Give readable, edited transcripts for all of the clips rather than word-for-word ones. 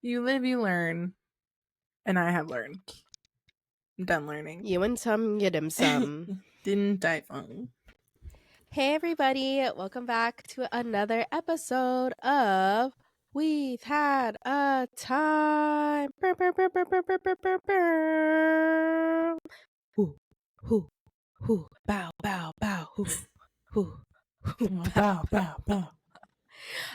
You live, you learn. And I have learned. I'm done learning. You and some, you dim some. Didn't I phone? Hey everybody, welcome back to another episode of We've Had a Time. Hoo, bow, bow, bow, hoo, hoo, Bow, bow, bow.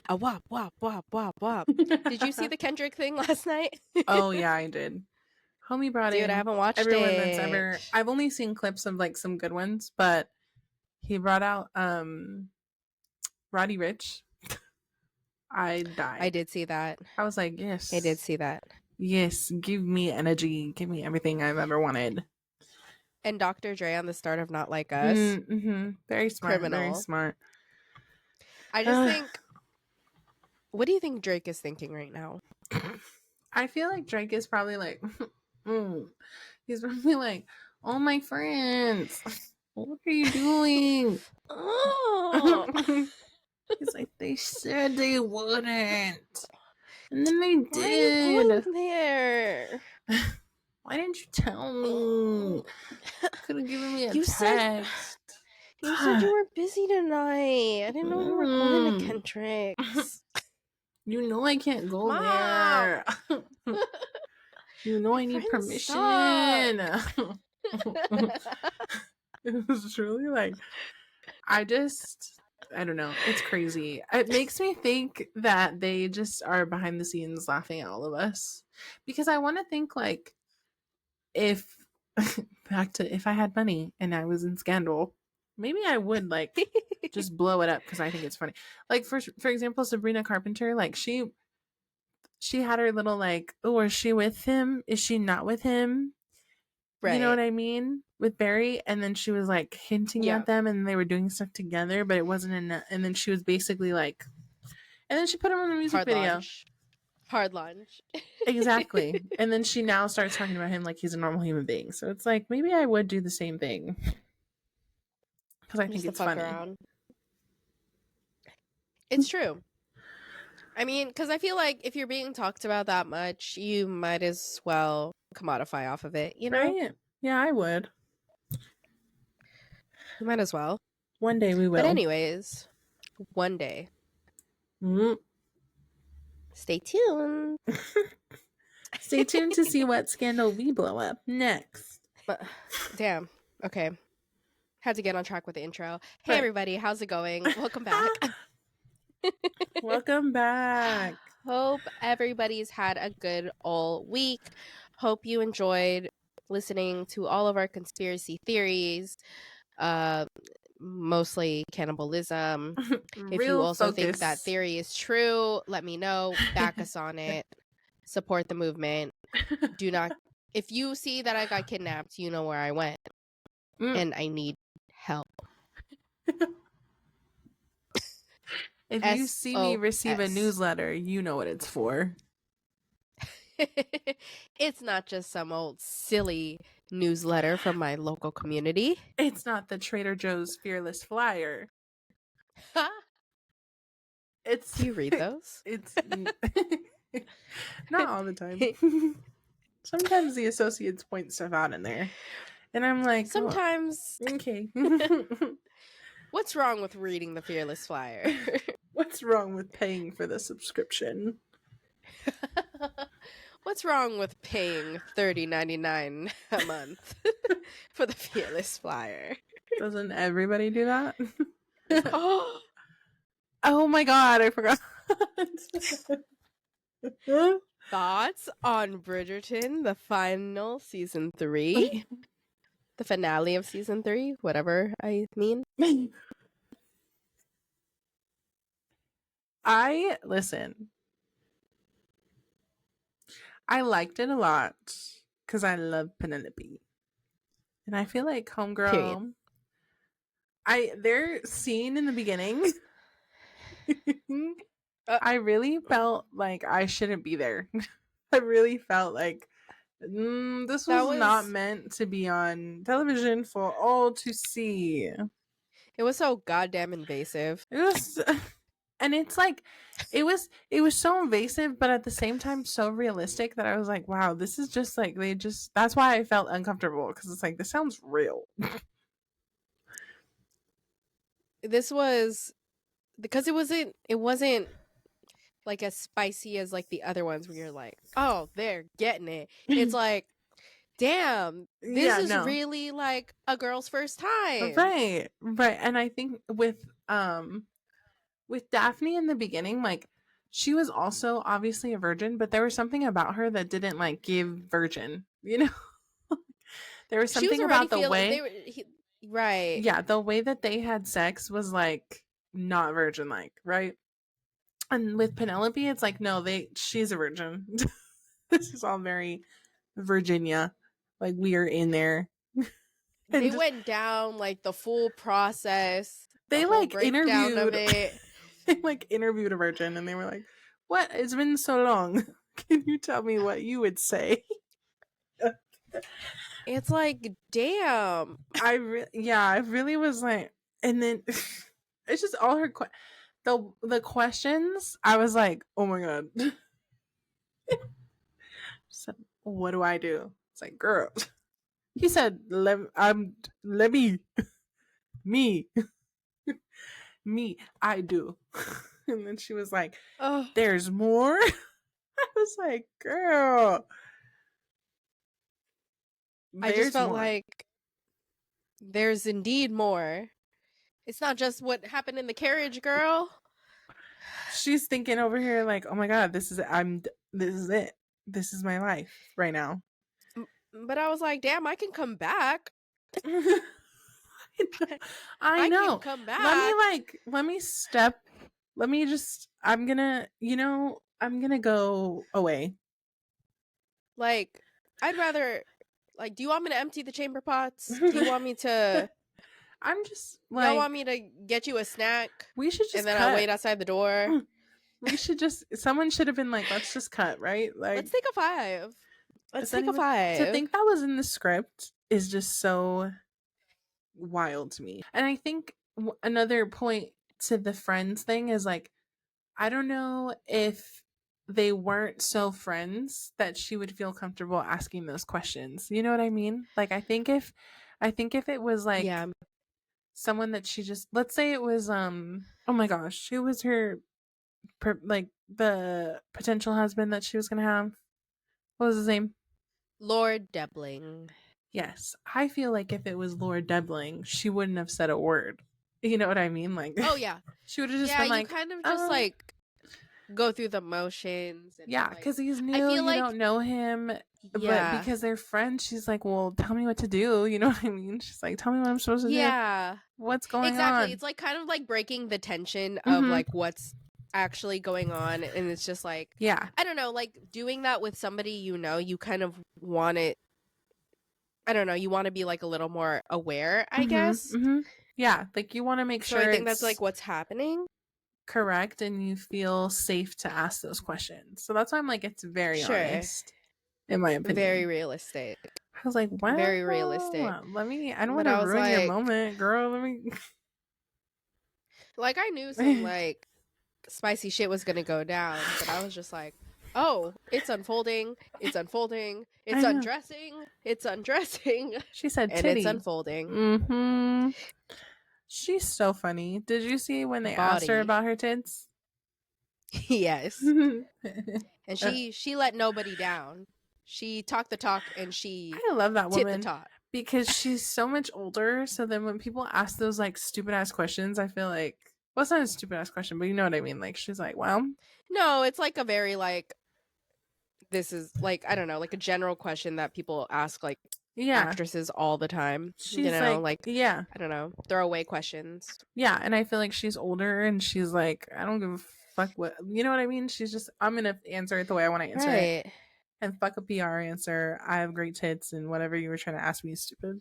a wop, wop, wop, wop, wop. Did you see the Kendrick thing last night? Oh, yeah, I did. Homie brought Dude, in I haven't watched everyone it. that's ever... I've only seen clips of like some good ones, but he brought out Roddy Ricch. I died. I did see that. I was like, yes. I did see that. Yes, give me energy. Give me everything I've ever wanted. And Dr. Dre on the start of Not Like Us. Mm-hmm. Very smart. Criminal. Very smart. I just think... What do you think Drake is thinking right now? I feel like Drake is probably like... He's probably like, oh, my friends. What are you doing? Oh. He's like, they said they wouldn't. And then they did. Why are you going there? Why didn't you tell me? Could have given me a text. You said you were busy tonight. I didn't know you were going to Kendrick's. You know I can't go Mom. there. You know I need permission. It was really like, I don't know. It's crazy. It makes me think that they just are behind the scenes laughing at all of us. Because I want to think like, if I had money and I was in Scandal, maybe I would like just blow it up because I think it's funny. Like for example, Sabrina Carpenter, like she had her little like, oh, is she with him? Is she not with him? Right. You know what I mean? With Barry, and then she was like hinting at them, and they were doing stuff together, but it wasn't enough. And then she was basically like, and then she put him in the music video. Hard lunch. Exactly. And then she now starts talking about him like he's a normal human being. So it's like, maybe I would do the same thing. Because I think it's funny. Around. It's true. I mean, because I feel like if you're being talked about that much, you might as well commodify off of it, you know? Right? Yeah, I would. You might as well. One day we will. But anyways, one day. Stay tuned. Stay tuned to see what scandal we blow up next. Damn. Okay. Had to get on track with the intro. Hey, everybody. How's it going? Welcome back. Welcome back. Hope everybody's had a good all week. Hope you enjoyed listening to all of our conspiracy theories. Mostly cannibalism. If you also think that theory is true, let me know. Back us on it. Support the movement. Do not. If you see that I got kidnapped, you know where I went, and I need help. If you see me receive a newsletter, you know what it's for. It's not just some old silly newsletter from my local community. It's not the Trader Joe's Fearless Flyer. Do you read those? It's not all the time. Sometimes the associates point stuff out in there, and I'm like, sometimes. Oh, okay. What's wrong with reading the Fearless Flyer? What's wrong with paying for the subscription? What's wrong with paying $30.99 a month for the Fearless Flyer? Doesn't everybody do that? Oh my god, I forgot. Thoughts on Bridgerton, the final season 3? The finale of season 3, whatever I mean. Listen. I liked it a lot because I love Penelope. And I feel like Homegirl. Their scene in the beginning, I really felt like I shouldn't be there. I really felt like this was not meant to be on television for all to see. It was so goddamn invasive. It was And it's like it was so invasive, but at the same time so realistic that I was like, wow, this is just like that's why I felt uncomfortable, because it's like, this sounds real. This was because it wasn't like as spicy as like the other ones where you're like, oh, they're getting it. It's like, damn, this Yeah, is no. really like a girl's first time. Right. And I think with Daphne in the beginning, like, she was also obviously a virgin, but there was something about her that didn't like give virgin, you know? There was She was something already about the feeling way, right. yeah, the way that they had sex was like not virgin like, right? And with Penelope, it's like, no, she's a virgin. This is all very Virginia. Like, we are in there. They Just, went down like the full process, the they whole like breakdown of interviewed it. they like interviewed a virgin, and they were like, what? It's been so long. Can you tell me what you would say? It's like, damn. I really was like, and then it's just all her the questions. I was like, oh my god. So, what do I do? It's like, girl. He said, let me me me I do. And then she was like, Oh, there's more. I was like, girl, I just there's felt more. like there's indeed more. It's not just what happened in the carriage, girl. She's thinking over here like, oh my god, this is it. This is my life right now. But I was like, damn, I can come back. I I can know. come back. Let me step. Let me just. I'm gonna. I'm gonna go away. Like, I'd rather. Like, do you want me to empty the chamber pots? Do you want me to? I'm just Y'all like, want me to get you a snack? we should And just then I'll wait cut. outside the door. We should just. Someone should have been like, let's just cut, right? Let's Like, take a 5. Let's is take a anyone to 5. think that was in the script is just so wild to me. And I think another point to the friends thing is like, I don't know if they weren't so friends that she would feel comfortable asking those questions. You know what I mean? Like, I think if it was like Yeah. someone that she just, let's say it was oh my gosh, who was her like the potential husband that she was going to have? What was his name? Lord Debling. Yes. I feel like if it was Lord Debling, she wouldn't have said a word. You know what I mean? Like, Oh, yeah. she would have just Yeah, been you like, kind of just, like, go through the motions. And yeah, like, because he's I new, feel you like, don't know him, but yeah. because they're friends, she's like, well, tell me what to do. You know what I mean? She's like, tell me what I'm supposed to do. Yeah. What's going Exactly. on? It's, like, kind of, like, breaking the tension of, Mm-hmm. like, what's actually going on. And it's just, like, Yeah. I don't know, like, doing that with somebody you know, you kind of want it. I don't know, you want to be, like, a little more aware, I guess. Mm-hmm. Yeah, like you want to make So sure I think that's, it's like, what's happening. correct and you feel safe to ask those questions. So that's why I'm like, it's very Sure. honest, in my opinion. Very realistic. I was like, wow, Very realistic. I don't But want to I was ruin your like, moment, girl. Let me. like, I knew some, like, spicy shit was gonna go down, but I was just like, oh, it's unfolding, it's unfolding, it's undressing, it's undressing. She said and titty. It's unfolding. Mm-hmm. She's so funny. Did you see when they asked her Body. about her tits? Yes. And And she let nobody down. She talked the talk and she I love that tit woman the talk. because she's so much older. So then when people ask those like stupid ass questions, I feel like, well, it's not a stupid ass question, but you know what I mean. Like, she's like, well, No, it's like a very like, this is like, I don't know, like a general question that people ask like yeah, actresses all the time. she's You know, like, like, yeah, I don't know, throwaway questions. yeah. And I feel like she's older and she's like, I don't give a fuck what, you know what I mean? She's just, I'm gonna answer it the way I want to answer it. Right. And fuck a PR answer. I have great tits, and whatever you were trying to ask me is stupid.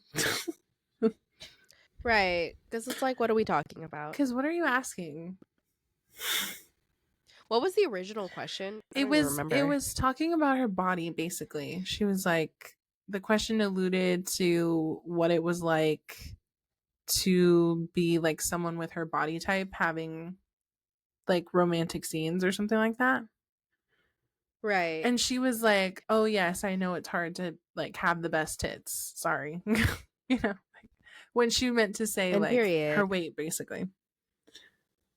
Right. Because it's like, what are we talking about? Because what are you asking? What was the original question? I don't even remember. It was talking about her body, basically. She was like, the question alluded to what it was like to be like someone with her body type having like romantic scenes or something like that. Right. And she was like, "Oh yes, I know it's hard to like have the best tits. Sorry." You know, like, when she meant to say And like period. her weight basically.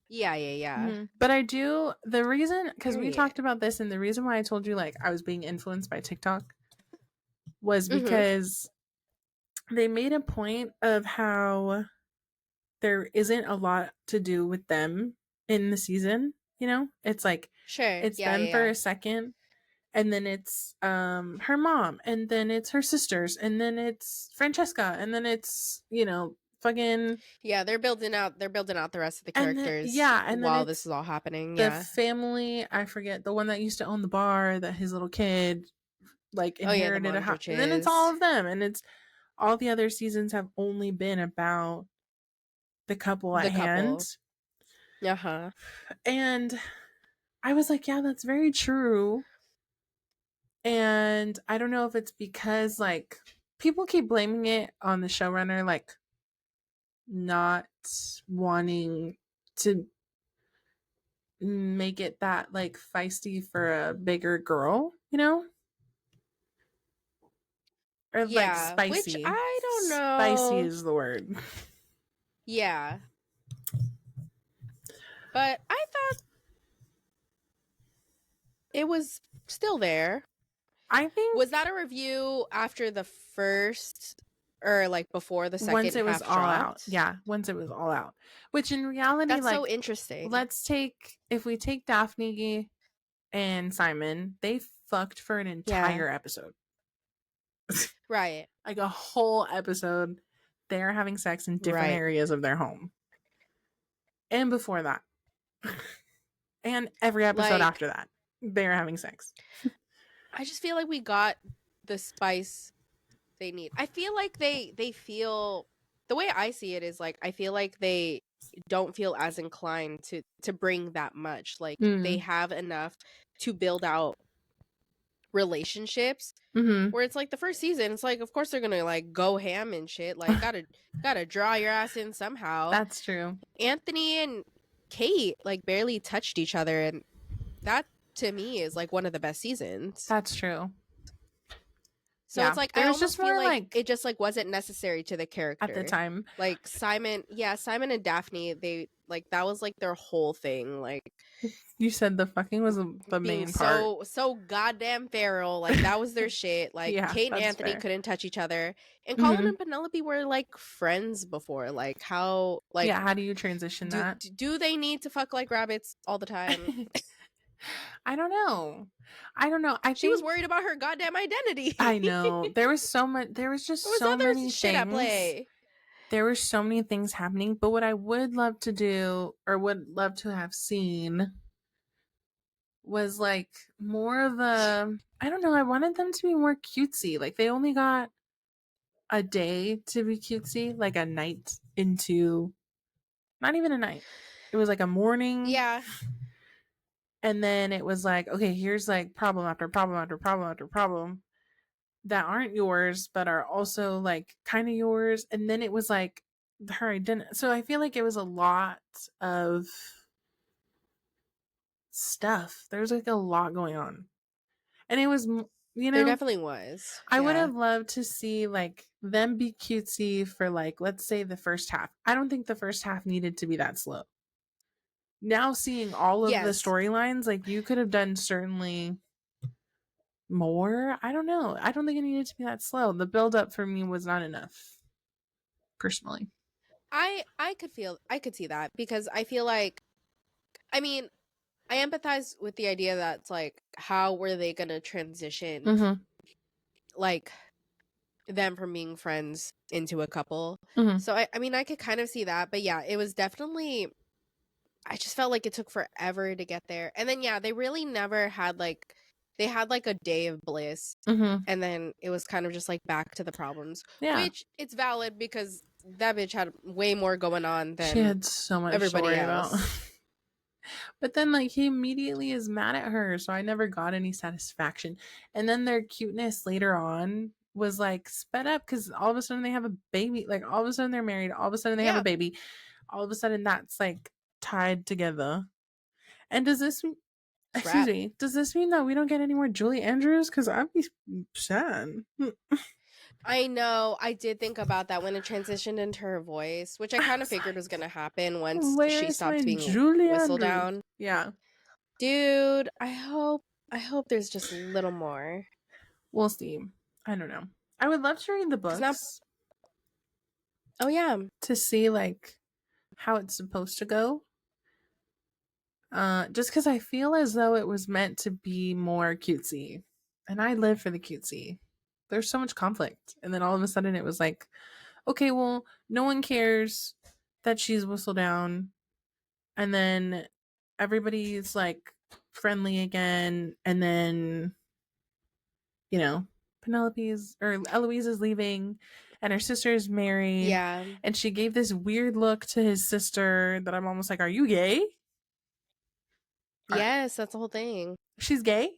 Yeah. But I do, the reason, because we Period. talked about this, and the reason why I told you like I was being influenced by TikTok was Mhm. because they made a point of how there isn't a lot to do with them in the season, you know? It's like Sure. it's them for Yeah. a second, and then it's her mom, and then it's her sisters, and then it's Francesca, and then it's, you know, fucking, Yeah, they're building out the rest of the and then characters yeah, and then while this it's is all happening. the Yeah. family, I forget, the one that used to own the bar that his little kid like Oh yeah, the inherited a house, and then it's all Mondriches. of them, and it's all the other seasons have only been about the couple at The couple. hand. Uh-huh. And I was like, yeah, that's very true. And I don't know if it's because like people keep blaming it on the showrunner, like not wanting to make it that like feisty for a bigger girl, you know? Or like Yeah, which spicy. I don't Spicy know. is the word. Yeah. But I thought it was still there. I think Was that a review after the first or like before the once second it was half all out. dropped? Yeah, once it was all out. Which in reality, That's so like, interesting. let's take, if we take Daphne and Simon, they fucked for an Yeah. entire episode. Right. Like a whole episode. They're having sex in different Right. areas of their home. And before that. And every episode Like after that. They're having sex. I just feel like we got the spice they need. I feel like they feel the way I see it is like I feel like they don't feel as inclined to bring that much. Like they Mm. have enough to build out relationships Mm-hmm. where it's like the first season it's like of course they're gonna like go ham and shit, like gotta draw your ass in somehow. That's true. Anthony and Kate like barely touched each other, and that to me is like one of the best seasons. That's true. So Yeah. it's like I There's just almost feel more like like it just like wasn't necessary to the at the character. time. Like Simon and Daphne, they like that was like their whole thing, like You said the fucking was the being main part. so goddamn feral. Like that was their shit. Like Yeah, Kate and that's Anthony fair. couldn't touch each other, and Colin Mm-hmm. and Penelope were like friends before. Like how Yeah, like how do you transition that? do they need to fuck like rabbits all the time? I don't know. I don't know. I She was think worried about her goddamn identity. I know. There was so much, there was just There was so other many shit at things. play. There were so many things happening, but what I would love to do or would love to have seen was like more of a, I don't know, I wanted them to be more cutesy. Like they only got a day to be cutesy, like a night into, not even a night. It was like a morning. Yeah. And then it was like, okay, here's like problem after problem after problem after problem that aren't yours, but are also like kind of yours. And then it was like her identity. So I feel like it was a lot of stuff. There's like a lot going on. And it was, you There know, definitely was. I would Yeah. have loved to see like them be cutesy for like, let's say the first half. I don't think the first half needed to be that slow. Now seeing all of the Yes. storylines, like you could have done certainly more. I don't know. I don't think it needed to be that slow. The build up for me was not enough, personally. I could see that because I feel like I mean, I empathize with the idea that it's like how were they going to transition Mm-hmm. like them from being friends into a couple. Mm-hmm. So I mean I could kind of see that, but yeah, it was definitely I just felt like it took forever to get there. And then yeah, they really never had like they had like a day of bliss, Mm-hmm. and then it was kind of just like back to the problems, Yeah. which it's valid because that bitch had way more going on She than had so much to everybody worry about. else. But then, like, he immediately is mad at her, so I never got any satisfaction. And then their cuteness later on was like sped up because all of a sudden they have a baby. Like, all of a sudden they're married. All of a sudden they have a Yeah. baby. All of a sudden that's like tied together. And does this excuse me, does this mean that we don't get any more Julie Andrews? Because I'd be sad. I know. I did think about that when it transitioned into her voice, which I kind of figured was going to happen once she stopped being Julie whistled Andrews? down. Yeah. Dude, I hope there's just a little more. We'll see. I don't know. I would love to read the books. Oh yeah. To see like how it's supposed to go. Just because I feel as though it was meant to be more cutesy. And I live for the cutesy. There's so much conflict. And then all of a sudden it was like, okay, well, no one cares that she's whistled down. And then everybody's like friendly again. And then, you know, Penelope's or Eloise is leaving and her sister is married. Yeah. And she gave this weird look to his sister that I'm almost like, are you gay? Yes, that's the whole thing. She's gay?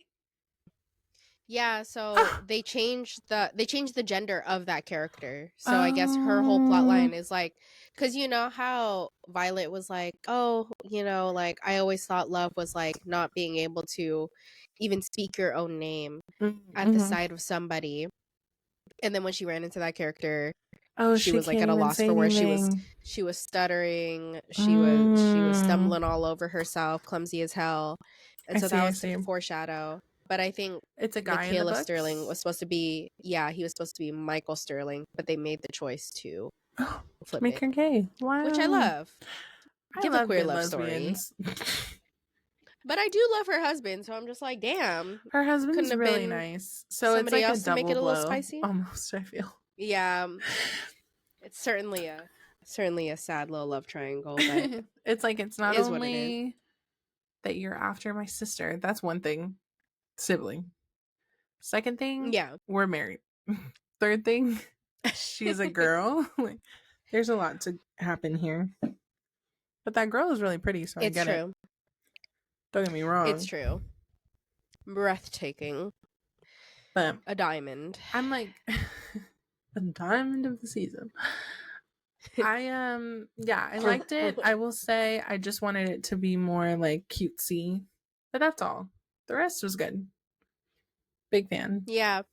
Yeah, so they changed the gender of that character. So I guess her whole plot line is like, because you know how Violet was like, oh, you know, like I always thought love was like not being able to even speak your own name at the side of somebody. And then when she ran into that character, she was like at a loss for words. She was stuttering. She was stumbling all over herself, clumsy as hell. And so that was a foreshadow. But I think it's a guy Caleb Sterling was supposed to be, he was supposed to be Michael Sterling, but they made the choice to flip make her gay. Wow. Which I love. Give a queer love lesbians. story. But I do love her husband, so I'm just like, damn. Her husband's really nice. So it's like else a double to make it a little blow, spicy. almost, I feel. Yeah. It's certainly a sad little love triangle, but it's like it's not only that you're after my sister. That's one thing. Sibling. Second thing, we're married. Third thing, she's a girl. Like, there's a lot to happen here. But that girl is really pretty, so I get it. Don't get me wrong. It's true. Breathtaking. But a diamond. I'm like a diamond of the season. I liked it. I will say I just wanted it to be more like cutesy. But that's all. The rest was good. Big fan. Yeah.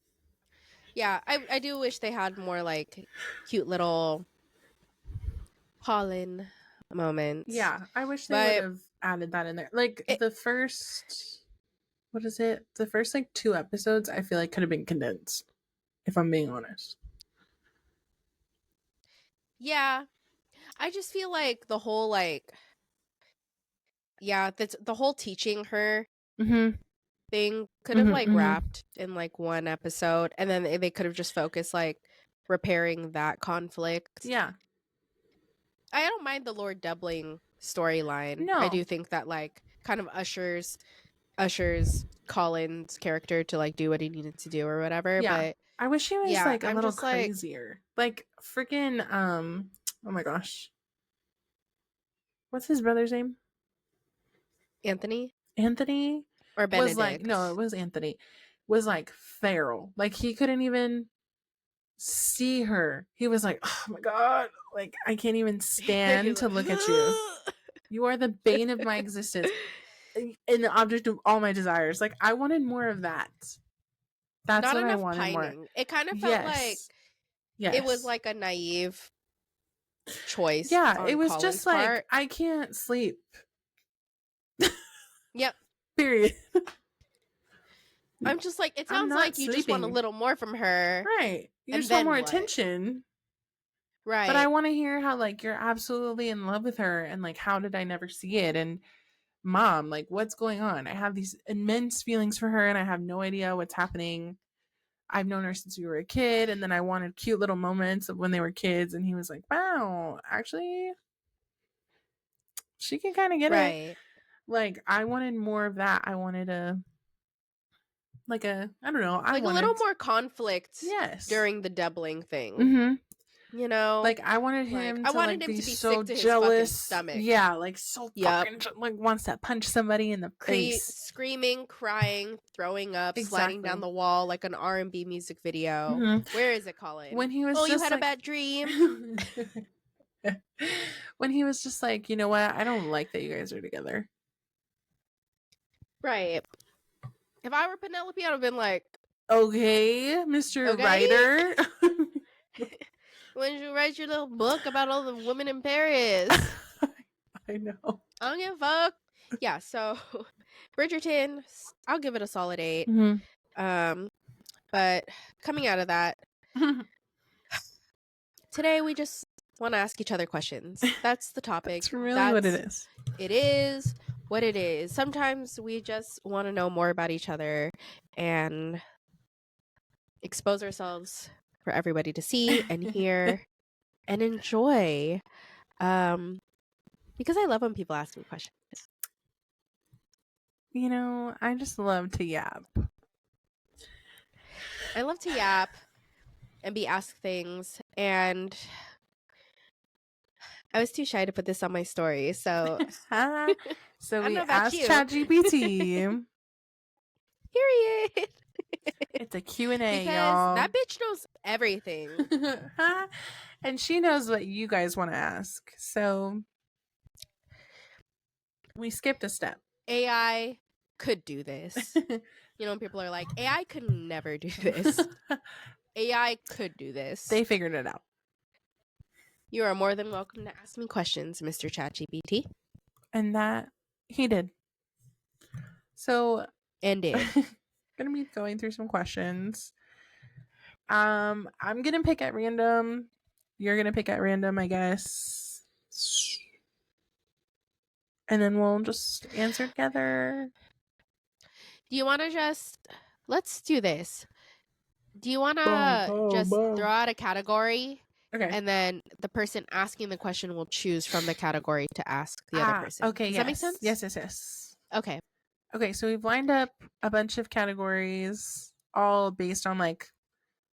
Yeah, I do wish they had more like cute little pollen moments. Yeah, I wish they would have added that in there. Like the first the first like 2 episodes I feel like could have been condensed, if I'm being honest. Yeah. I just feel like the whole that's the whole teaching her thing could have wrapped in like 1 episode, and then they could have just focused like repairing that conflict. Yeah. I don't mind the Lord Doubling storyline. No. I do think that like kind of ushers Colin's character to like do what he needed to do or whatever. Yeah. But I wish he was like a little crazier. Like freaking oh my gosh. What's his brother's name? Anthony? Or Benedict? Was like, no, it was Anthony. Was like feral. Like he couldn't even see her. He was like, oh my god, like I can't even stand to look at you. You are the bane of my existence and the object of all my desires. Like I wanted more of that. That's not what enough I wanted pining. More. It kind of felt like it was like a naive choice. Yeah, it was Colin's just part. like I can't sleep. Yep. Period. I'm just like, it sounds like you just want a little more from her. Right. You just want more attention. Right. But I want to hear how like you're absolutely in love with her and like how did I never see it? And mom, like what's going on? I have these immense feelings for her and I have no idea what's happening. I've known her since we were a kid, and then I wanted cute little moments of when they were kids, and he was like, wow, actually she can kind of get it. Like I wanted more of that. I wanted I don't know, like a little more conflict during the doubling thing. You know, like I wanted him I wanted him be to be so sick to jealous. His stomach. Yeah, like so fucking like wants to punch somebody in the face, screaming, crying, throwing up, sliding down the wall like an R&B music video. Where is it, Colin? When he was you had a bad dream. When he was just like, you know what? I don't like that you guys are together. Right. If I were Penelope, I'd have been like, okay, Mr. Okay. Writer. When did you write your little book about all the women in Paris? I know. I don't give a fuck. Yeah, so Bridgerton, I'll give it a solid 8. But coming out of that, today we just want to ask each other questions. That's the topic. That's really what it is. It is what it is. Sometimes we just want to know more about each other and expose ourselves for everybody to see and hear and enjoy. Because I love when people ask me questions. You know, I just love to yap. I love to yap and be asked things, and I was too shy to put this on my story, so so we asked ChatGPT. Period. It's a Q&A, because y'all. that bitch knows everything. And she knows what you guys want to ask. So we skipped a step. AI could do this. You know, when people are like, AI could never do this. AI could do this. They figured it out. You are more than welcome to ask me questions, Mr. ChatGPT. And that he did. So did. Gonna be going through some questions. I'm gonna pick at random. You're gonna pick at random, I guess. And then we'll just answer together. Do you want to let's do this. Do you want to just throw out a category? Okay. And then the person asking the question will choose from the category to ask the other person. Okay. Does that make sense? Yes. Okay. Okay, so we've lined up a bunch of categories, all based on like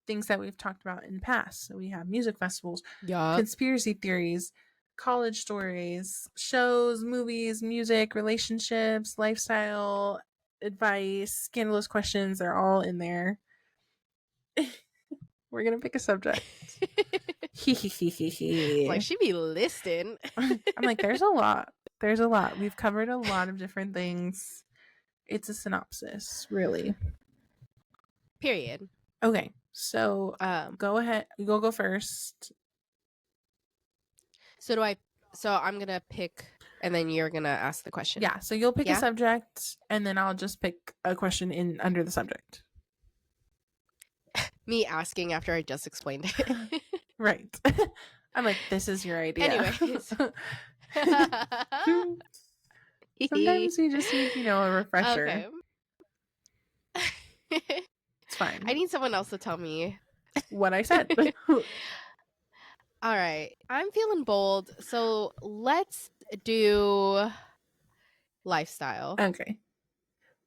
things that we've talked about in the past. So we have music festivals, conspiracy theories, college stories, shows, movies, music, relationships, lifestyle, advice, scandalous questions. They're all in there. We're gonna pick a subject. Like, she be listing. I'm like, there's a lot. We've covered a lot of different things. It's a synopsis, really. Period. Okay, so go ahead. You'll go first. So I'm gonna pick, and then you're gonna ask the question. Yeah. So you'll pick a subject, and then I'll just pick a question in under the subject. Me asking after I just explained it. Right. I'm like, this is your idea. Anyways. Sometimes you just need, a refresher. Okay. It's fine. I need someone else to tell me what I said. All right. I'm feeling bold. So let's do lifestyle. Okay.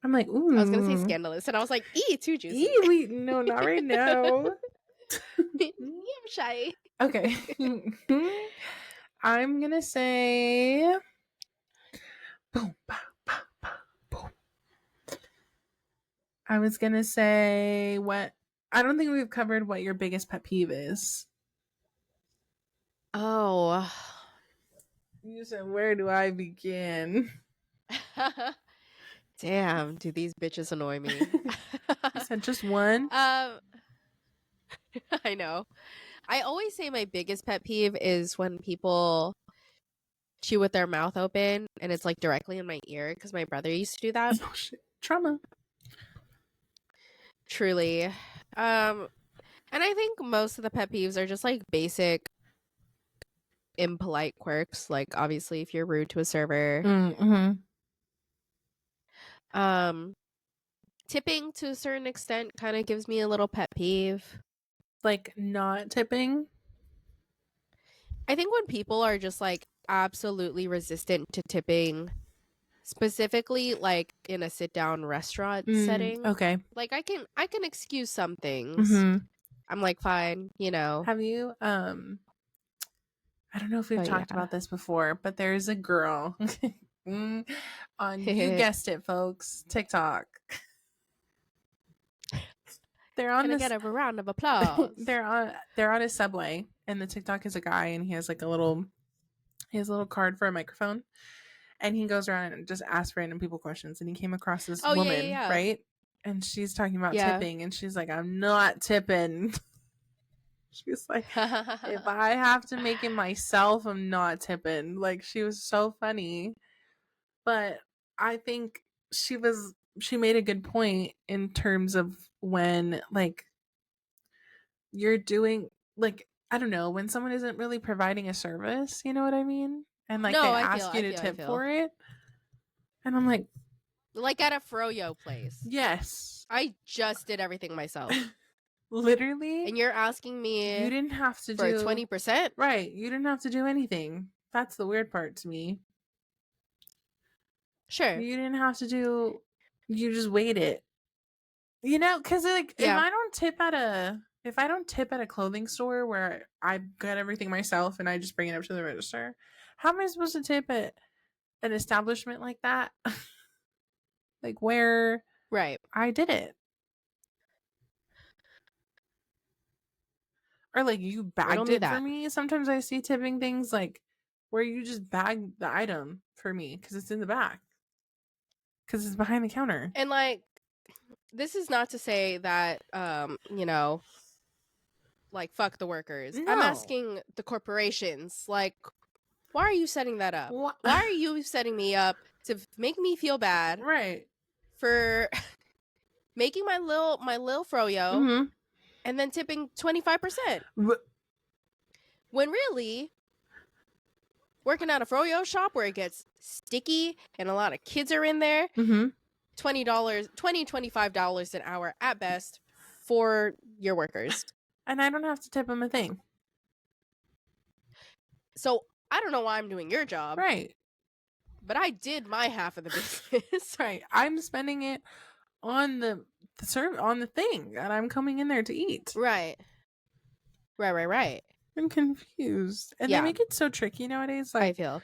I'm like, ooh. I was going to say scandalous. And I was like, too juicy. No, not right now. I'm shy. Okay. I'm going to say... Boom, boom, boom, boom. I was going to say what... I don't think we've covered what your biggest pet peeve is. Oh. You said, where do I begin? Damn, do these bitches annoy me? You said just one? I know. I always say my biggest pet peeve is when people chew with their mouth open and it's like directly in my ear, because my brother used to do that. Oh, shit. Trauma. Truly. And I think most of the pet peeves are just like basic impolite quirks. Like, obviously, if you're rude to a server. Mm-hmm. Tipping to a certain extent kind of gives me a little pet peeve. Like not tipping? I think when people are just like absolutely resistant to tipping, specifically like in a sit down restaurant setting. Okay. Like I can excuse some things. Mm-hmm. I'm like, fine, Have you I don't know if we've talked about this before, but there's a girl on, you guessed it, folks, TikTok. They're on this. Get a round of applause. They're on a subway, and the TikTok is a guy, and he has like a little card for a microphone, and he goes around and just asks random people questions, and he came across this woman, yeah. right? And she's talking about tipping, and she's like, I'm not tipping. She's like, if I have to make it myself, I'm not tipping. Like, she was so funny. But I think she made a good point in terms of when, like, you're doing, like, I don't know, when someone isn't really providing a service, you know what I mean? And like, No, they I ask you to tip for it. And I'm like at a froyo place. Yes. I just did everything myself. Literally. And you're asking me you didn't have to for do 20%? Right. You didn't have to do anything. That's the weird part to me. Sure. You didn't have to do, you just wait it. You know, because like, if I don't tip at a clothing store where I get everything myself and I just bring it up to the register, how am I supposed to tip at an establishment like that? Like, where I did it. Or like, you bagged it for me. Sometimes I see tipping things like where you just bag the item for me because it's in the back. Because it's behind the counter. And like, this is not to say that, you know, like, fuck the workers. No. I'm asking the corporations, like, why are you setting that up? Why are you setting me up to make me feel bad? Right. For making my little froyo and then tipping 25%. When really, working at a froyo shop where it gets sticky and a lot of kids are in there, $25 an hour at best for your workers. And I don't have to tip them a thing. So I don't know why I'm doing your job. Right. But I did my half of the business. Right. I'm spending it on the thing that I'm coming in there to eat. Right. I'm confused. And they make it so tricky nowadays. Like, I feel.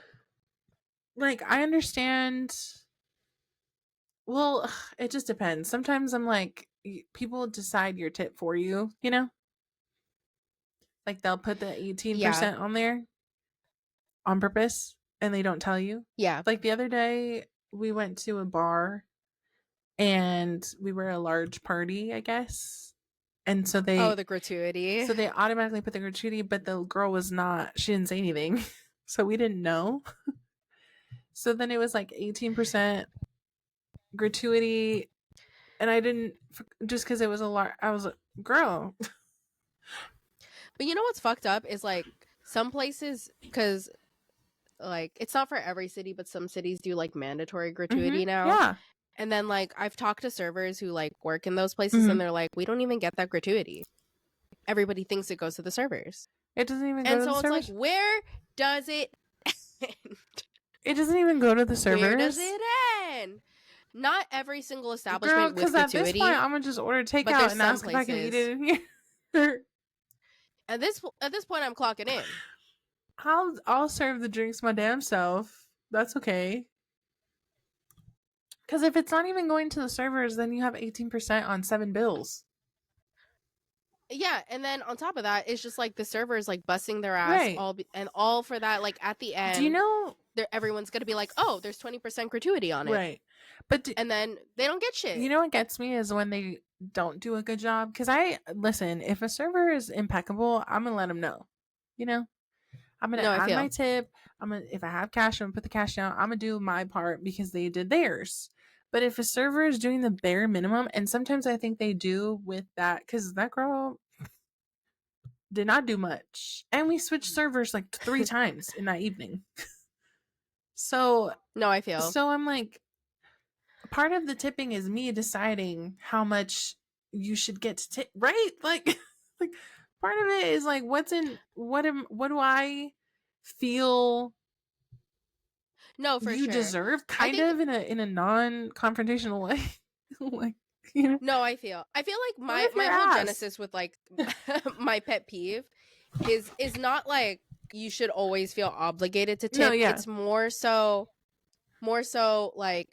Like, I understand. Well, it just depends. Sometimes I'm like, people decide your tip for you, you know? Like, they'll put the 18% on there on purpose and they don't tell you. Yeah. Like, the other day, we went to a bar and we were a large party, I guess. And so they... Oh, the gratuity. So they automatically put the gratuity, but the girl was not... She didn't say anything. So we didn't know. So then it was like 18% gratuity, and I didn't, just because it was a lot. I was like, girl. But you know what's fucked up is, like, some places, because, like, it's not for every city, but some cities do, like, mandatory gratuity now. Yeah. And then, like, I've talked to servers who, like, work in those places, and they're like, we don't even get that gratuity. Everybody thinks it goes to the servers. It doesn't even go to the servers. And so it's like, where does it end? It doesn't even go to the servers. Where does it end? Not every single establishment with gratuity. At this point, I'm gonna just order takeout and ask if I can eat it in here. At this point, I'm clocking in. I'll serve the drinks my damn self. That's okay. Because if it's not even going to the servers, then you have 18% on 7 bills. Yeah, and then on top of that, it's just like the servers like busting their ass, all for that. Like, at the end, do you know, everyone's gonna be like, "Oh, there's 20% gratuity on it," right? But and then they don't get shit. You know what gets me is when they don't do a good job. Because listen, if a server is impeccable, I'm gonna let them know. You know, I'm gonna add my tip. If I have cash, I'm gonna put the cash down. I'm gonna do my part because they did theirs. But if a server is doing the bare minimum, and sometimes I think they do with that, because that girl did not do much, and we switched servers like 3 times in that evening. So I'm like, part of the tipping is me deciding how much you should get to tip, right? Like part of it is like, what do I feel you deserve, kind of in a non-confrontational way. Like, you know? No, I feel like my whole genesis with, like, my pet peeve is not like you should always feel obligated to tip. No, yeah. It's more so like,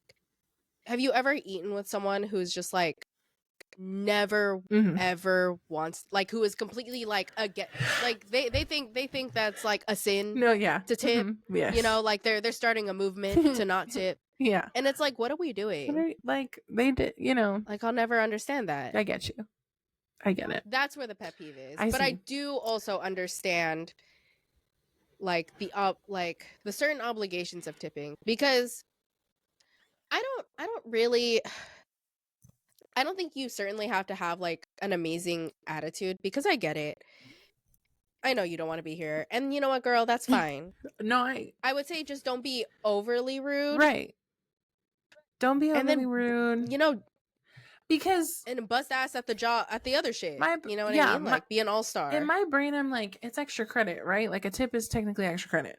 have you ever eaten with someone who's just like, never ever wants, like, who is completely like again, like they think that's like a sin to tip. Yes. You know, like they're starting a movement to not tip. Yeah. And it's like, what are we doing? Like they did, you know. Like, I'll never understand that. I get you. I get it. That's where the pet peeve is. I but see. I do also understand like the certain obligations of tipping, because I don't think you certainly have to have like an amazing attitude, because I get it. I know you don't want to be here. And you know what, girl? That's fine. No, I would say just don't be overly rude. Right. Don't be overly rude. You know, because and bust ass at the other shit. You know what I mean? Like, be an all-star. In my brain, I'm like, it's extra credit, right? Like a tip is technically extra credit.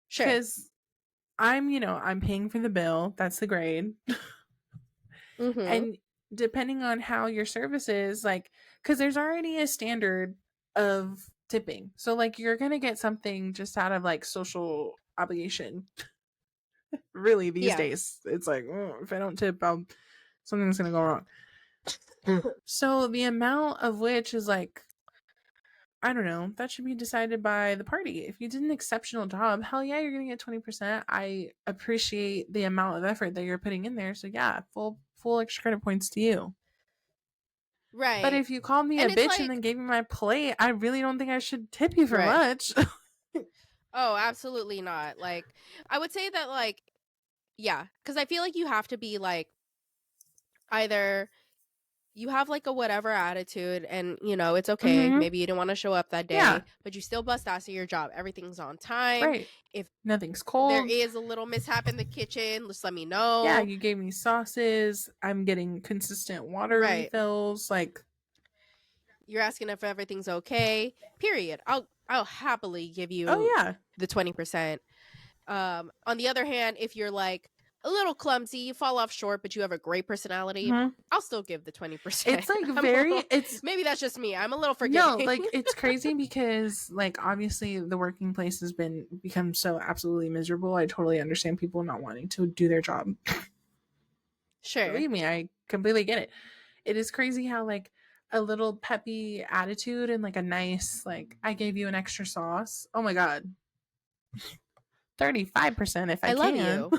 Sure. Because I'm paying for the bill. That's the grade. And depending on how your service is, like, because there's already a standard of tipping. So, like, you're going to get something just out of, like, social obligation. Really, these days. It's like, if I don't tip, something's going to go wrong. So, the amount of which is, like, I don't know, that should be decided by the party. If you did an exceptional job, hell yeah, you're going to get 20%. I appreciate the amount of effort that you're putting in there. So, yeah, full extra credit points to you. Right. But if you called me a bitch and then gave me my plate, I really don't think I should tip you for much. Oh, absolutely not. Like, I would say that, like, yeah, because I feel like you have to be like, either you have like a whatever attitude and it's okay. Maybe you didn't want to show up that day, but you still bust ass at your job. Everything's on time. Right. If nothing's cold, there is a little mishap in the kitchen, just let me know. Yeah, you gave me sauces. I'm getting consistent water refills. Like, you're asking if everything's okay. Period. I'll happily give you the 20%. On the other hand, if you're like a little clumsy, you fall off short, but you have a great personality, I'll still give the 20%. It's like maybe that's just me. I'm a little forgiving. No, like, it's crazy because, like, obviously the working place has become so absolutely miserable. I totally understand people not wanting to do their job. Sure. Believe me, I completely get it. It is crazy how, like, a little peppy attitude and, like, a nice, like, I gave you an extra sauce. Oh my God. 35% if I can. Love you.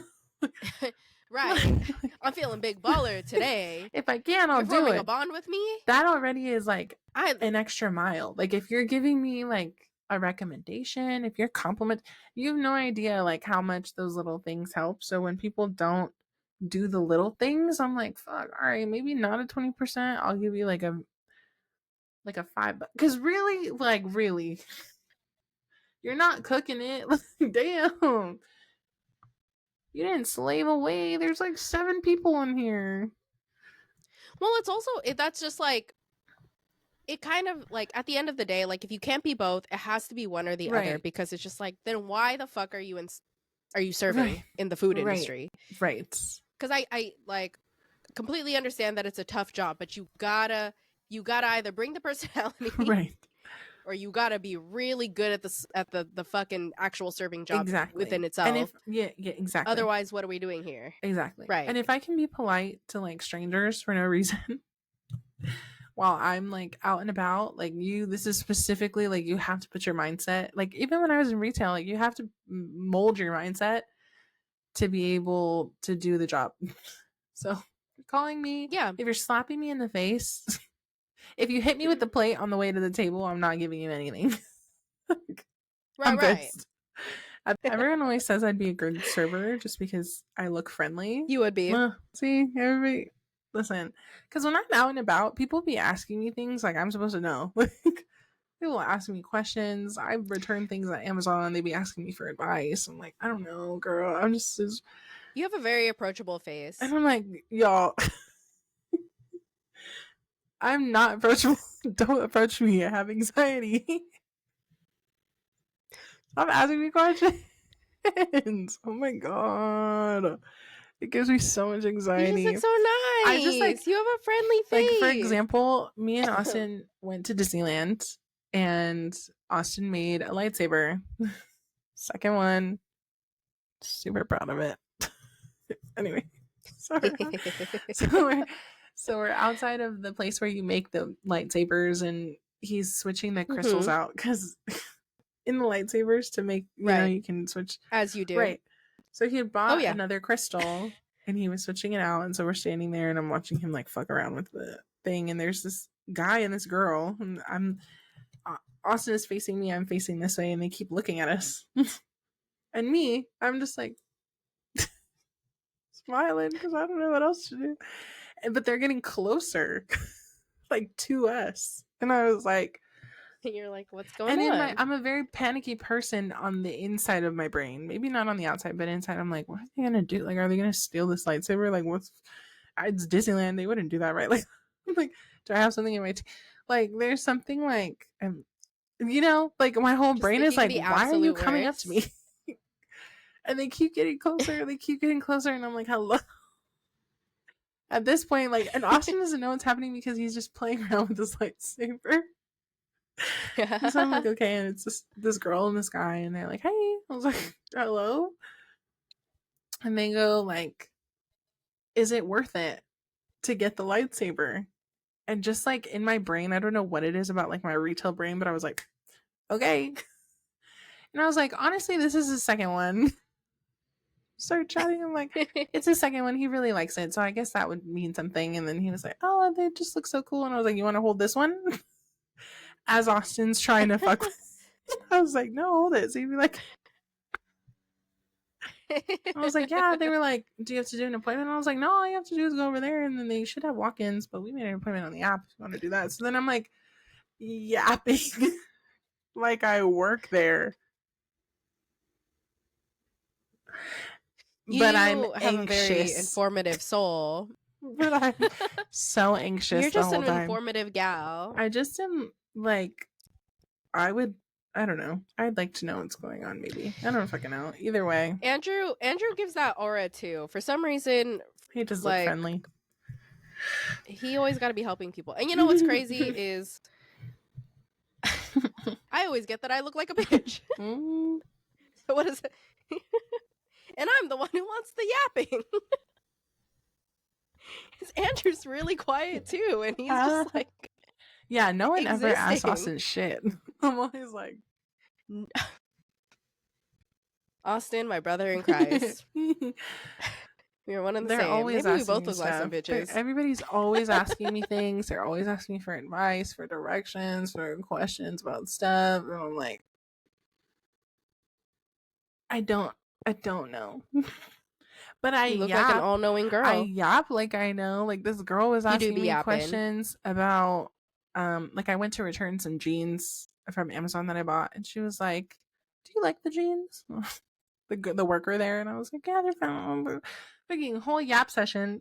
Right. I'm feeling big baller today. If I can, I'll do it. Forming a bond with me? That already is, like, an extra mile. Like, if you're giving me, like, a recommendation, if you're compliment, you have no idea, like, how much those little things help. So when people don't do the little things, I'm like, fuck, all right, maybe not a 20%. I'll give you, like, a $5. Because really, you're not cooking it. Damn. You didn't slave away. There's like 7 people in here. Well, it's also, that's just like, it kind of like, at the end of the day, like, if you can't be both, it has to be one or the other, because it's just like, then why the fuck are you serving in the food industry? Right. Because I like completely understand that it's a tough job, but you gotta either bring the personality, right, or you gotta be really good at the fucking actual serving job within itself. And if exactly. Otherwise, what are we doing here? Exactly. Right. And if I can be polite to, like, strangers for no reason while I'm, like, out and about, like, this is specifically, like, you have to put your mindset, like, even when I was in retail, like, you have to mold your mindset to be able to do the job. So, you're calling me, if you're slapping me in the face, if you hit me with the plate on the way to the table, I'm not giving you anything. I'm pissed. Everyone always says I'd be a good server just because I look friendly. You would be. See, everybody, listen, because when I'm out and about, people be asking me things like I'm supposed to know. Like, people ask me questions. I return things at Amazon. They be asking me for advice. I'm like, I don't know, girl. I'm just. You have a very approachable face. And I'm like, y'all, I'm not approachable. Don't approach me. I have anxiety. Stop asking me questions. Oh my God. It gives me so much anxiety. You just look so nice. I just, like, you have a friendly face. Like, for example, me and Austin went to Disneyland and Austin made a lightsaber. Second one. Super proud of it. Anyway. Sorry. So So we're outside of the place where you make the lightsabers, and he's switching the crystals out because in the lightsabers to make, you know, you can switch. As you do. Right. So he had bought another crystal and he was switching it out. And so we're standing there and I'm watching him like fuck around with the thing. And there's this guy and this girl. And Austin is facing me. I'm facing this way. And they keep looking at us. And me, I'm just like smiling because I don't know what else to do. But they're getting closer, like to us. And I was like, and you're like, what's going on? I'm a very panicky person on the inside of my brain. Maybe not on the outside, but inside I'm like, what are they gonna do? Like, are they gonna steal this lightsaber? Like, it's Disneyland, they wouldn't do that, right? Like, I'm like, do I have something in my like there's something like you know, like my whole brain is like, why are you coming up to me? And they keep getting closer, and I'm like, hello. At this point, like, and Austin doesn't know what's happening because he's just playing around with this lightsaber. So I'm like, okay, and it's just this girl and this guy, and they're like, hey. I was like, hello. And they go like, is it worth it to get the lightsaber? And just like in my brain, I don't know what it is about like my retail brain, but I was like, okay. And I was like, honestly, this is his second one. Start chatting. I'm like, it's his second one. He really likes it, so I guess that would mean something. And then he was like, oh, they just look so cool. And I was like, you want to hold this one? As Austin's trying to fuck with. I was like, no, hold it. So he'd be like, I was like, yeah. They were like, do you have to do an appointment? And I was like, no, all you have to do is go over there, and then they should have walk-ins, but we made an appointment on the app if you want to do that. So then I'm like, yapping like I work there. But I'm have anxious. a very informative soul. But I'm so anxious. You're just an informative gal. I just am like, I don't know. I'd like to know what's going on, maybe. I don't fucking know. Either way. Andrew gives that aura too. For some reason, he just looks friendly. He always got to be helping people. And you know what's crazy is I always get that I look like a bitch. So what is it? And I'm the one who wants the yapping. Because Andrew's really quiet too, and he's just like, yeah, no one ever asks Austin shit. I'm always like, Austin, my brother in Christ. We are one and the same. Always Maybe we both look like some bitches. Everybody's always asking me things. They're always asking me for advice, for directions, for questions about stuff. And I'm like, I don't know. But I look like an all-knowing girl. I yap like I know. Like this girl was asking me questions about like I went to return some jeans from Amazon that I bought, and she was like, do you like the jeans? the worker there, and I was like, yeah, they're fine. Freaking whole yap session.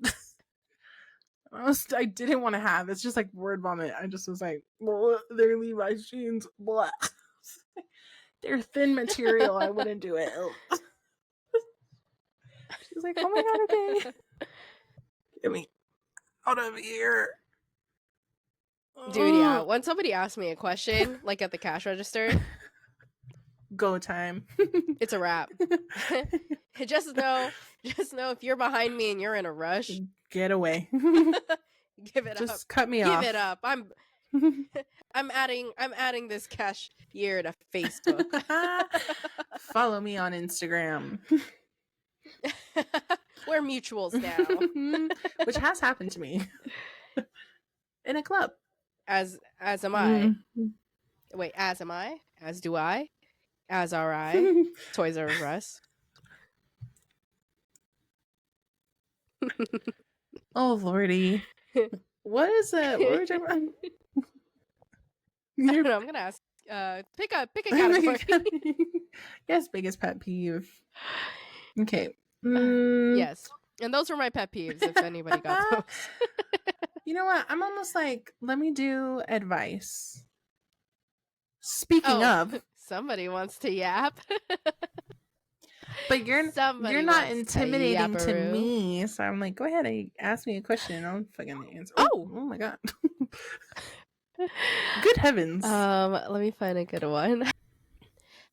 I didn't want to have. It's just like word vomit. I just was like, they're Levi's jeans. Blah. They're thin material. I wouldn't do it. She's like, oh my god, okay. Get me out of here. Dude, yeah. When somebody asks me a question, like at the cash register, go time. It's a wrap. Just know if you're behind me and you're in a rush, get away. Give it up. Just cut me off. Give it up. I'm adding this cashier to Facebook. Follow me on Instagram. We're mutuals now. Which has happened to me. In a club. As am I. Wait, as am I? As do I? As are I. Toys R Us. Oh lordy. What is it? What were we talking about? I don't know, I'm gonna ask pick a category. Yes, biggest pet peeve. Okay. Yes. And those were my pet peeves, if anybody got those. You know what? I'm almost like, let me do advice. Speaking of, somebody wants to yap. But you're not intimidating to me, so I'm like, go ahead and ask me a question. I'll fucking answer. Oh my god. Good heavens. Let me find a good one.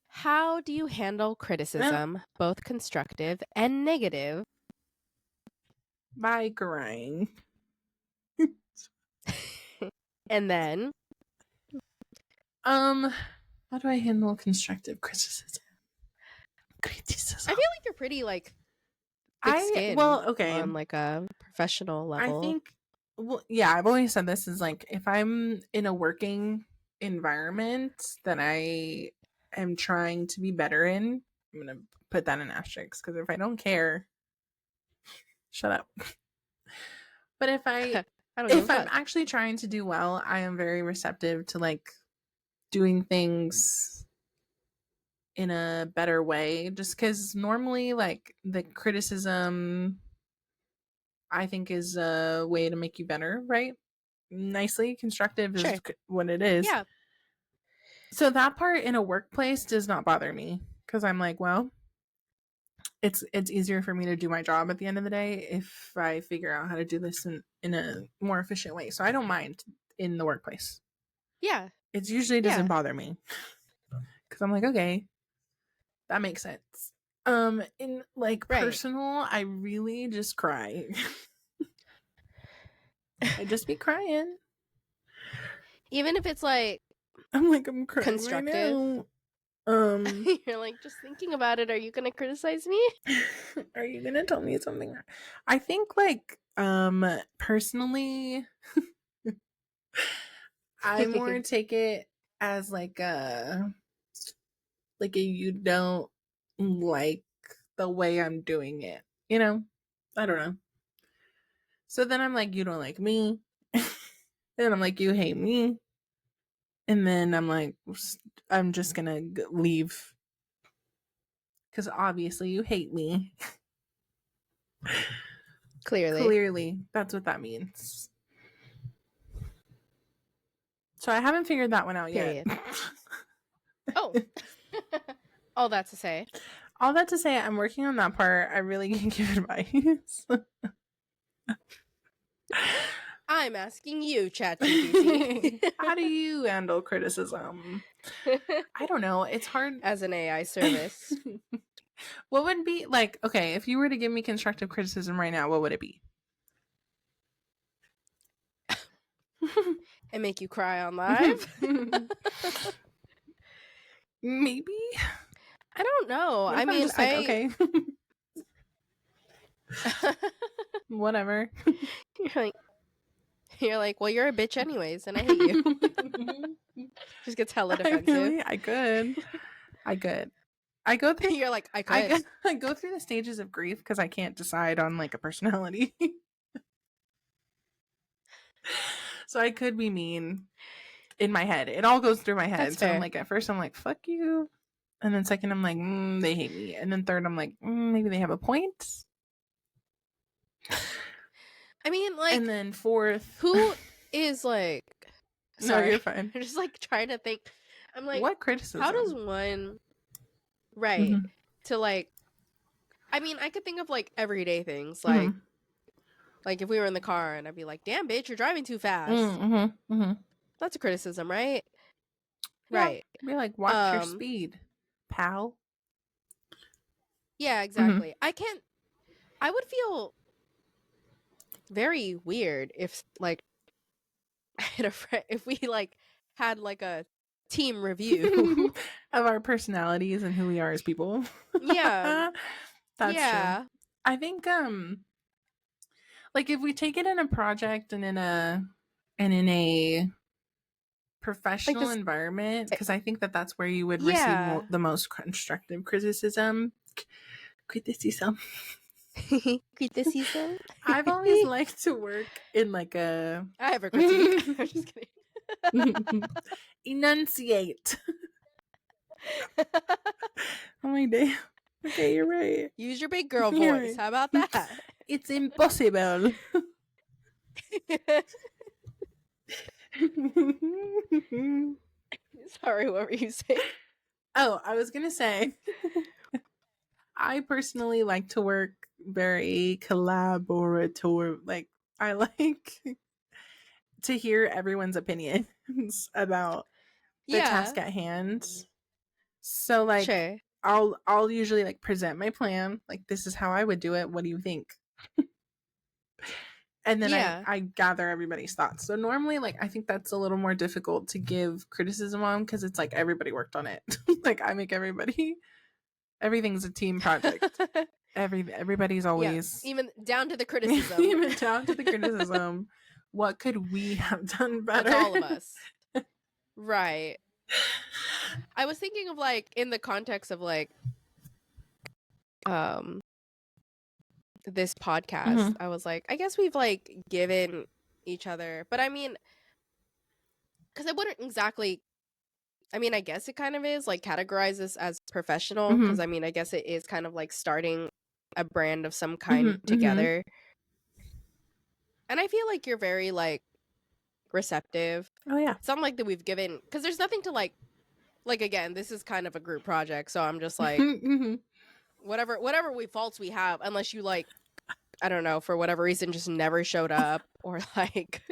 How do you handle criticism, both constructive and negative? By crying. And then? How do I handle constructive criticism? I feel like you're pretty, like, thick skin okay. on, like, a professional level. I think, well, yeah, I've always said this is, like, if I'm in a working environment that I am trying to be better in, I'm going to put that in asterisks, because if I don't care, shut up. But if I'm actually trying to do well, I am very receptive to, like, doing things in a better way, just because normally, like, the criticism, I think, is a way to make you better, right? Nicely constructive is what it is. Yeah. So that part in a workplace does not bother me, because I'm like, well, it's easier for me to do my job at the end of the day if I figure out how to do this in a more efficient way. So I don't mind in the workplace. Yeah. It usually doesn't bother me, because I'm like, okay, that makes sense. In, like, personal, I really just cry. I just be crying. Even if it's, like, I'm like, I'm crying constructive. Right now. You're like, just thinking about it, are you gonna criticize me? Are you gonna tell me something? I think, like, personally, I more take it as like a you don't like the way I'm doing it, you know? I don't know. So then I'm like, you don't like me. Then I'm like, you hate me. And then I'm like, I'm just gonna leave, because obviously you hate me. Clearly, that's what that means. So I haven't figured that one out yet. Oh. All that to say. All that to say, I'm working on that part. I really can give advice. I'm asking you, ChatGPT. How do you handle criticism? I don't know. It's hard. As an AI service. What would be, like, okay, if you were to give me constructive criticism right now, what would it be? And make you cry on live? Maybe. I don't know. I mean, just like, okay. Whatever. You're like, well, you're a bitch anyways, and I hate you. Just gets hella defensive. I could. I go through. You're like, I could. I go through the stages of grief because I can't decide on, like, a personality. So I could be mean in my head. It all goes through my head. That's so fair. I'm like, at first I'm like, fuck you. And then second, I'm like, they hate me. And then third, I'm like, maybe they have a point. I mean, like, and then fourth, who is like, sorry, no, you're fine. I'm just like trying to think. I'm like, what criticism? How does one, to, like, I mean, I could think of, like, everyday things, like, like if we were in the car and I'd be like, damn, bitch, you're driving too fast. That's a criticism, right? Yeah, right. Be like, watch your speed, pal. Yeah, exactly. I would feel very weird if, like, if we, like, had, like, a team review of our personalities and who we are as people. Yeah. That's true. I think, like, if we take it in a project and in a professional environment, because I think that's where you would receive the most constructive criticism. Criticism. I've always liked to work in, like, a... I have a critique. I'm just kidding. Enunciate. Oh my day. Okay, you're right. Use your big girl voice. Right. How about that? It's impossible. Sorry, what were you saying? Oh, I was gonna say, I personally like to work very collaborative. Like, I like to hear everyone's opinions about the task at hand. So, like, I'll usually, like, present my plan. Like, this is how I would do it. What do you think? and then I gather everybody's thoughts. So normally, like, I think that's a little more difficult to give criticism on because it's like everybody worked on it. Like, I make everything's a team project. Everybody's always even down to the criticism. Even down to the criticism. What could we have done better? That's all of us. Right. I was thinking of, like, in the context of, like, this podcast, I was like, I guess we've, like, given each other, but I mean, because I wouldn't exactly, I mean, I guess it kind of is, like, categorize this as professional, because I mean, I guess it is kind of like starting a brand of some kind together. And I feel like you're very, like, receptive. Oh yeah. It's not like that we've given, because there's nothing to, like, again, this is kind of a group project, so I'm just like, whatever faults we have, unless you, like, I don't know, for whatever reason just never showed up, or like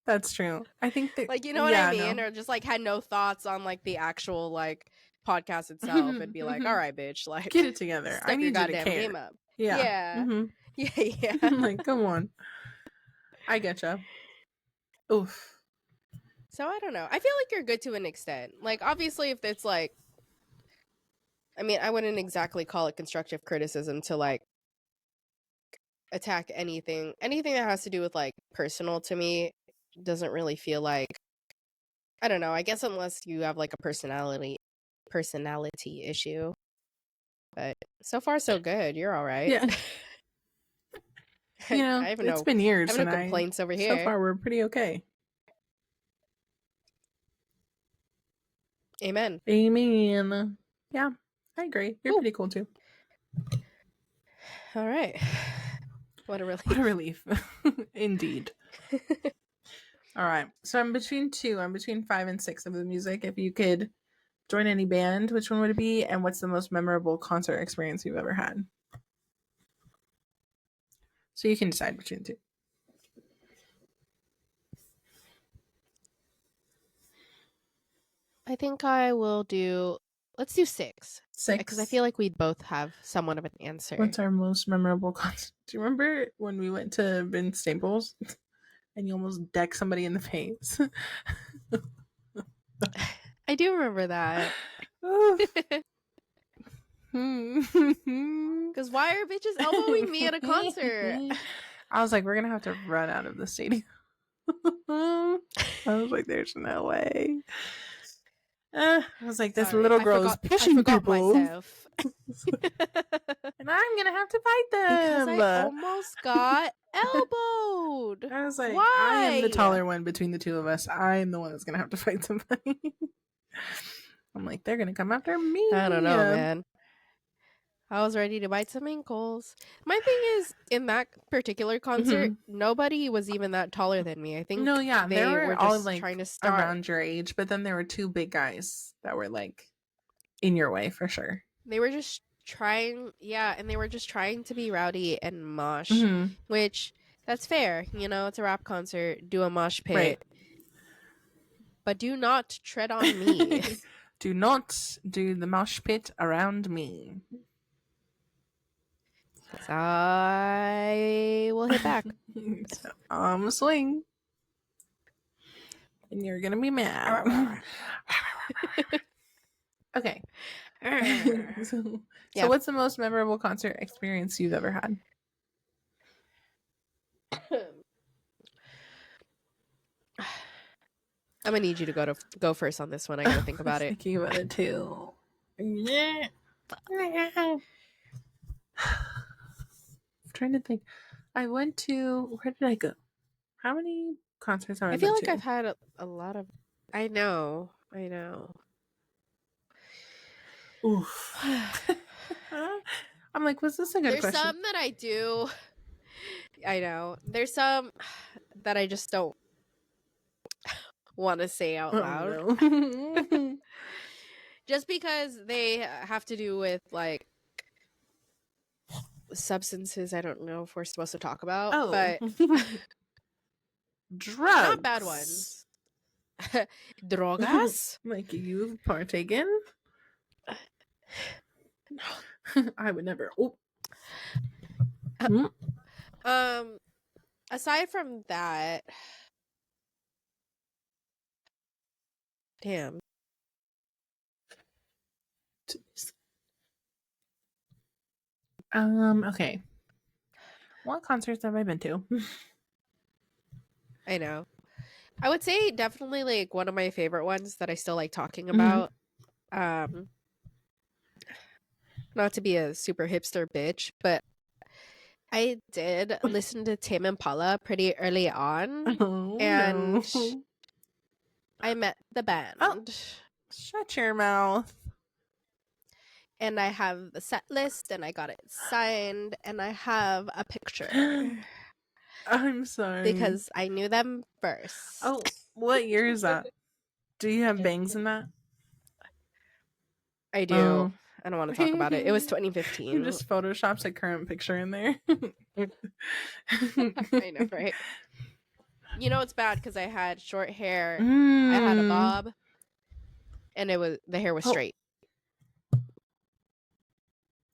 that's true. I think that, like, you know what I mean, or just, like, had no thoughts on, like, the actual, like, podcast itself, and be like, all right, bitch, like, get it together. I need you to care. Game up. Yeah. Yeah. Like, come on. I getcha. Oof. So I don't know. I feel like you're good to an extent. Like, obviously, if it's like, I mean, I wouldn't exactly call it constructive criticism to, like, attack anything that has to do with, like, personal to me doesn't really feel like, I don't know, I guess unless you have, like, a personality issue. But so far so good. You're all right. Yeah. You know, it's been years. I have no complaints over here. So far we're pretty okay. Amen. Yeah, I agree. You're pretty cool too. All right. What a relief. What a relief. Indeed. All right. So I'm between 5 and 6 of the music. If you could join any band, which one would it be? And what's the most memorable concert experience you've ever had? So you can decide between the two. I think I will let's do 6. 6. Because I feel like we'd both have somewhat of an answer. What's our most memorable concert? Do you remember when we went to Vince Staples and you almost decked somebody in the face? I do remember that. Because why are bitches elbowing me at a concert? I was like, we're gonna have to run out of the stadium. I was like, there's no way. I was like, this little girl is pushing people. Myself. And I'm gonna have to fight them. Because I almost got elbowed. I was like, why? I am the taller one between the two of us. I am the one that's gonna have to fight somebody. I'm like, they're gonna come after me. I don't know, man. I was ready to bite some ankles. My thing is, in that particular concert, nobody was even that taller than me. I think they were all just, like, trying to start around your age, but then there were 2 big guys that were, like, in your way for sure. They were just trying, and they were just trying to be rowdy and mosh, which, that's fair. You know, it's a rap concert. Do a mosh pit. Right. But do not tread on me. Do not do the mosh pit around me. I will hit back. So, swing. And you're gonna be mad. Okay. So what's the most memorable concert experience you've ever had? I'm gonna need you to go first on this one. I gotta think about it. Thinking about it too. Yeah. I'm trying to think. I went to, where did I go? How many concerts have I been to? I feel like I've had a lot of. I know. Oof. I'm like, was this a good question? There's some that I do. I know. There's some that I just don't want to say out loud. No. Just because they have to do with, like, substances. I don't know if we're supposed to talk about, but drugs. Not bad ones. Drogas? Like, you've partaken? I would never. aside from that, damn. Okay. What concerts have I been to? I know. I would say definitely like one of my favorite ones that I still like talking Mhm. about. Not to be a super hipster bitch, but I did listen to Tame Impala pretty early on, Oh and no. I met the Oh, band. shut your mouth. And I have the set list, and I got it signed, and I have a picture I'm sorry. because I knew them first. Oh, what year is that? Do you have bangs in that? I do. Oh. I don't want to talk about it. It was You 2015. just photoshopped a current picture in there. I know, right? You know it's bad because I had short hair, I had a Mm. bob, and the hair was Oh, straight.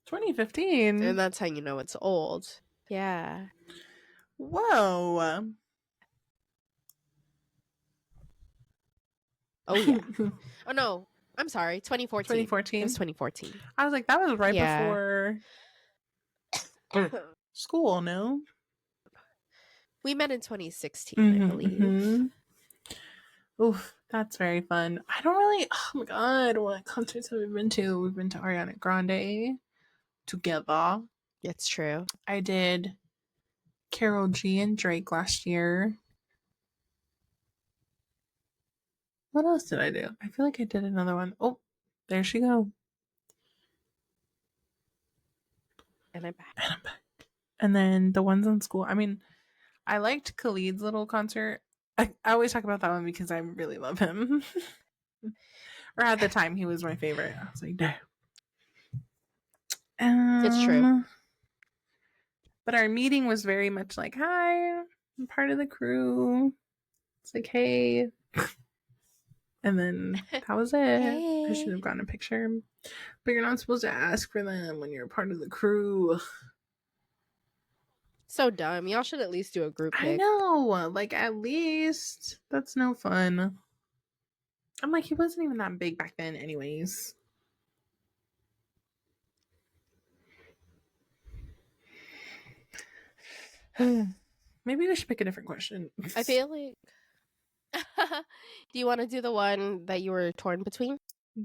2015. And that's how you know it's old. Yeah. Whoa. Oh yeah. Oh no. I'm sorry. 2014. It 2014. was 2014. I was like, that was right Yeah. before school, no? We met in 2016, I believe. Oof, that's very fun. I don't really. Oh my god, what concerts have we been to? We've been to Ariana Grande together. It's true. I did Carol G and Drake last year. What else did I do? I feel like I did another one. Oh, there she go. And I'm back. And I'm back. And then the ones in school. I mean, I liked Khalid's little concert. I always talk about that one because I really love him. Or at the time, he was my favorite. I was like, damn. It's true. But our meeting was very much like, hi, I'm part of the crew. It's like, hey. And then that was it. Hey. I should have gotten a picture. But you're not supposed to ask for them when you're part of the crew. So dumb. Y'all should at least do a group pic. I know. Like, at least. That's no fun. I'm like, he wasn't even that big back then, anyways. Maybe we should pick a different question. I feel like. Do you want to do the one that you were torn between?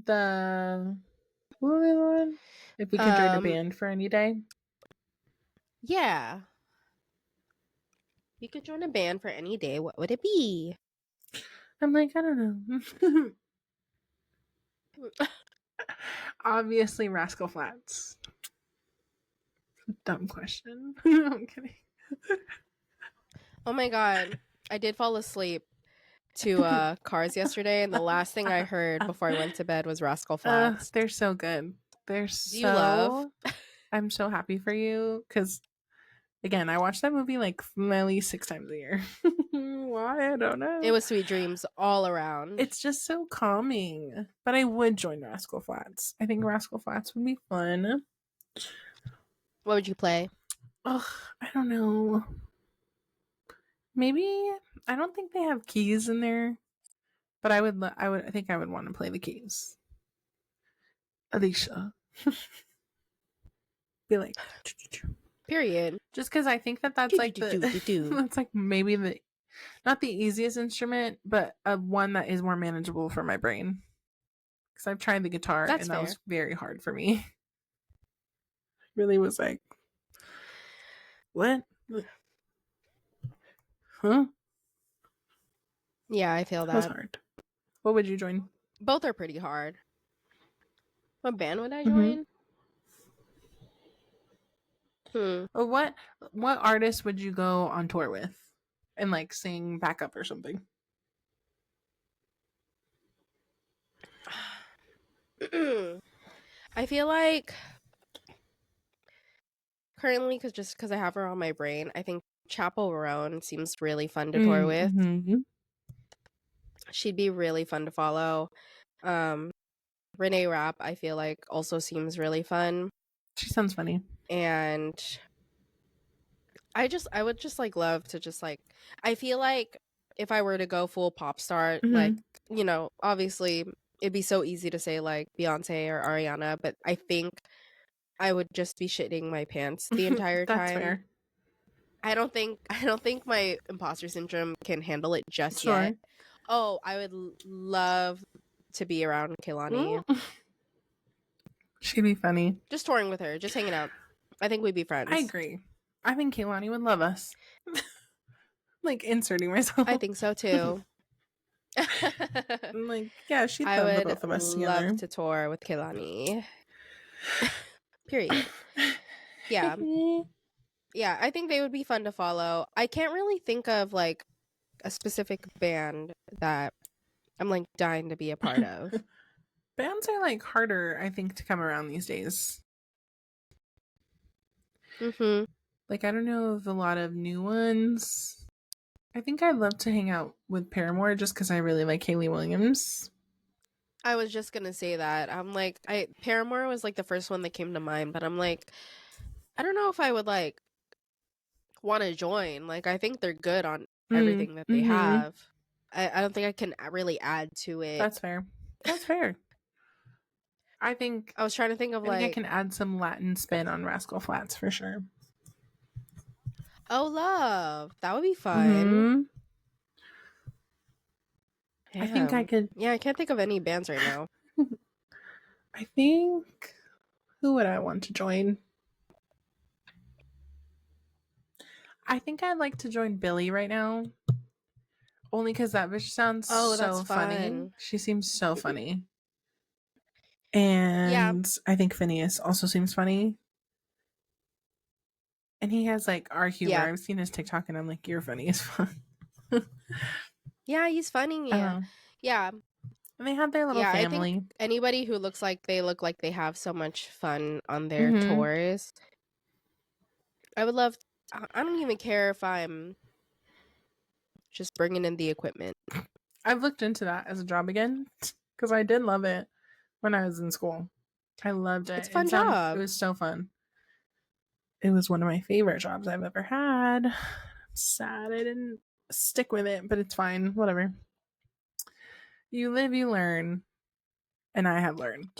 The one? If we could join a band for any day. Yeah. You could join a band for any day. What would it be? I'm like, I don't know. Obviously, Rascal Flats. Dumb question. I'm kidding. Oh my god. I did fall asleep to Cars yesterday, and the last thing I heard before I went to bed was Rascal Flats. They're so good. They're Do you love? I'm so happy for you because, again, I watch that movie like at least 6 times a year. Why? I don't know. It was sweet dreams all around. It's just so calming. But I would join Rascal Flats. I think Rascal Flats would be fun. What would you play? Ugh, I don't know. Maybe I don't think they have keys in there, but I think I would want to play the keys. Alicia. Be like, period. Just because I think that's like that's like maybe the not the easiest instrument, but one that is more manageable for my brain. Because I've tried the guitar and that was very hard for me. Really was like, what? Huh? Yeah, I feel that. That was hard. What would you join? Both are pretty hard. What band would I join? Or what artist would you go on tour with and like sing backup or something? I feel like currently, because I have her on my brain, I think Chappell Roan seems really fun to tour with. She'd be really fun to follow. Renee Rapp, I feel like, also seems really fun. She sounds funny. And I would just like love to just like, I feel like if I were to go full pop star, like, you know, obviously it'd be so easy to say like Beyonce or Ariana, but I think I would just be shitting my pants the entire That's time. fair. I don't think my imposter syndrome can handle it just Sure. yet. Oh, I would love to be around Kehlani. She'd be funny. Just touring with her, just hanging out. I think we'd be friends. I agree. I think Kehlani would love us. Like, inserting myself. I think so too. I'm like, yeah, she'd I love the would both of us love together. to tour with Kehlani. Period. Yeah. Yeah, I think they would be fun to follow. I can't really think of like a specific band that I'm like dying to be a part of. Bands are like harder, I think, to come around these days. Like, I don't know of a lot of new ones. I think I'd love to hang out with Paramore just because I really like Hayley Williams. I was just gonna say that. I'm like, Paramore was like the first one that came to mind, but I'm like, I don't know if I would like want to join. Like, I think they're good on everything that they have. I don't think I can really add to it. That's fair. That's fair. I think I was trying to think of I can add some Latin spin on Rascal Flatts for sure. Oh, love. That would be fun. I think I could. Yeah, I can't think of any bands right now. I think, who would I want to join? I think I'd like to join Billy right now. Only because that bitch sounds so funny. She seems so funny. And I think Phineas also seems funny. And he has like our humor. I've seen his TikTok and I'm like, you're funny as fuck. Yeah, he's funny. Yeah. And they have their little family. I think anybody who looks like they have so much fun on their tours. I would love. I don't even care if I'm just bringing in the equipment. I've looked into that as a job again because I did love it when I was in school. I loved it. It's a fun job. It was so fun. It was one of my favorite jobs I've ever had. I'm sad I didn't stick with it, but it's fine. Whatever. You live, you learn. And I have learned.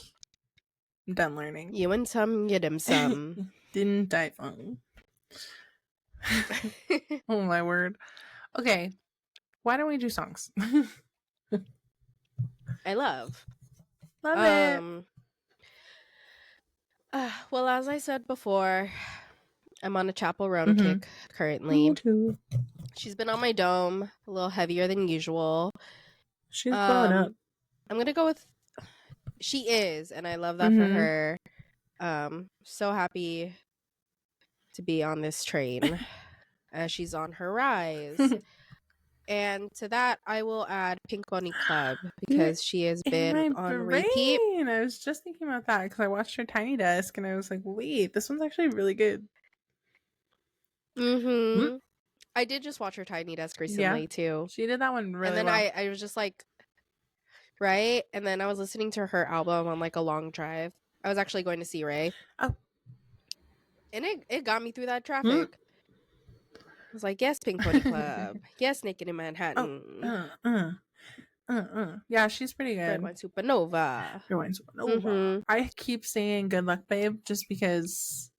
I'm done learning. You win some, you dim some. Didn't I fun? Oh my word. Okay. Why don't we do songs? I love it. Well, as I said before, I'm on a Chapel Roan kick currently. She's been on my dome, a little heavier than usual. She's blowing up. I'm gonna go with she is, and I love that for her. So happy to be on this train as she's on her rise. And to that, I will add Pink Bunny Club because she has been on repeat. I was just thinking about that because I watched her Tiny Desk and I was like, wait, this one's actually really good. I did just watch her Tiny Desk recently too. She did that one really well. And then I was just like, right? And then I was listening to her album on like a long drive. I was actually going to see Ray. Oh. And it got me through that traffic. I was like, yes, Pink Pony Club. Yes, Naked in Manhattan. Yeah, she's pretty good. Red Wine Supernova. I keep saying Good Luck Babe just because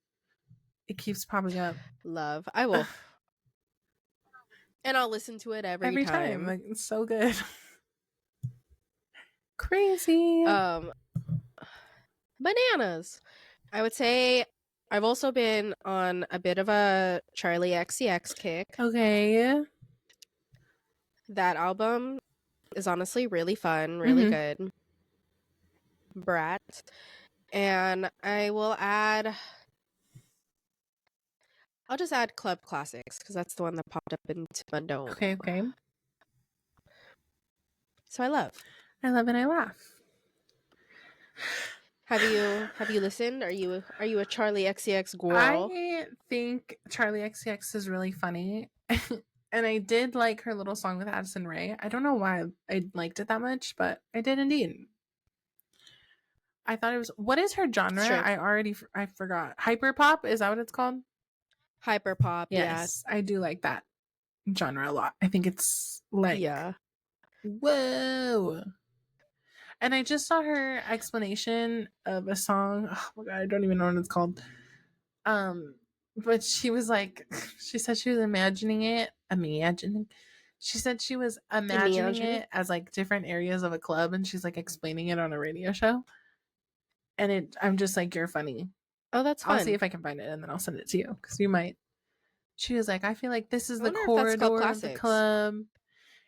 it keeps popping up. Love. I will. And I'll listen to it every time. Like, it's so good. Crazy. Bananas. I would say I've also been on a bit of a Charlie XCX kick. Okay. That album is honestly really fun, really good. Brat. And I'll just add Club Classics because that's the one that popped up into my dome. Okay. So I love and I laugh. Have you listened? Are you a Charlie XCX girl? I think Charlie XCX is really funny. And I did like her little song with Addison Rae. I don't know why I liked it that much, but I did indeed. I thought it was... What is her genre? I forgot. Hyperpop? Is that what it's called? Hyper pop, Yes, I do like that genre a lot. I think it's like, whoa. And I just saw her explanation of a song. Oh my god, I don't even know what it's called. But she was like, she said she was imagining. She said she was imagining it as like different areas of a club, and she's like explaining it on a radio show. And I'm just like, you're funny. Oh, that's fun. I'll see if I can find it, and then I'll send it to you because you might. She was like, I feel like this is I the wonder if that's called corridor of the Classics. club,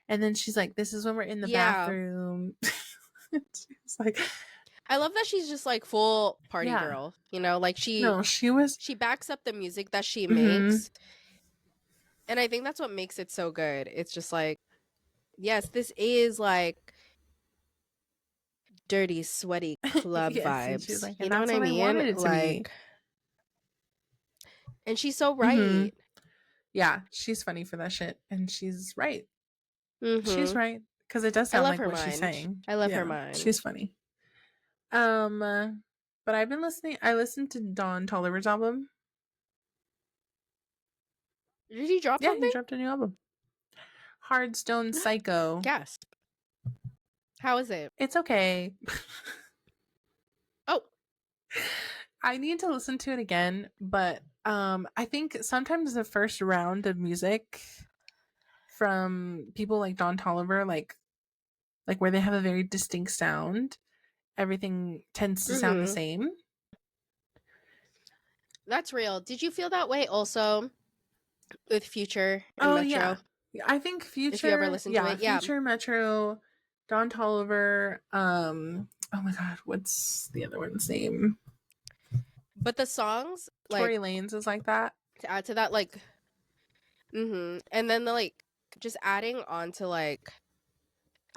and then she's like, this is when we're in the bathroom. She's like, I love that she's just like full party girl, you know, like she backs up the music that she makes. And I think that's what makes it so good. It's just like, yes, this is like dirty, sweaty club vibes. She's like, you know what I mean? Like, and she's so right. Yeah, she's funny for that shit, and she's right. She's right, because it does sound like what she's saying. I love her mind. She's funny. But I've been listening. I listened to Don Toliver's album. Did he drop something? Yeah, he dropped a new album. Hardstone Psycho. Gasp. How is it? It's okay. Oh. I need to listen to it again, but I think sometimes the first round of music from people like Don Toliver, like where they have a very distinct sound, everything tends to sound the same. That's real. Did you feel that way also with Future and Metro? Yeah. I think Future, if you ever listen to it, Future, Metro, Don Toliver, oh my god, what's the other one's name? But the songs, like Tory Lanez is like that. To add to that, like, and then the like just adding on to like,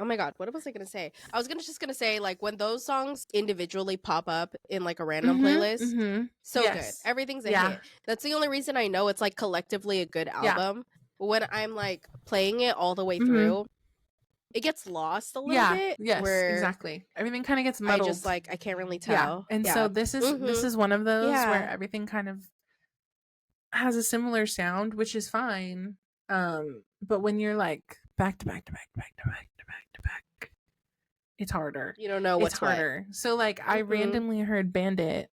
oh my god, what was I gonna say? I was just gonna say like when those songs individually pop up in like a random playlist, so good. Everything's a hit. That's the only reason I know it's like collectively a good album. When I'm like playing it all the way through, it gets lost a little bit. Yes, exactly. Everything kind of gets muddled. I just like I can't really tell. And so this is one of those where everything kind of has a similar sound, which is fine. But when you're like back to back to back to back to back to back to back, it's harder. You don't know what's harder. What. So like I randomly heard Bandit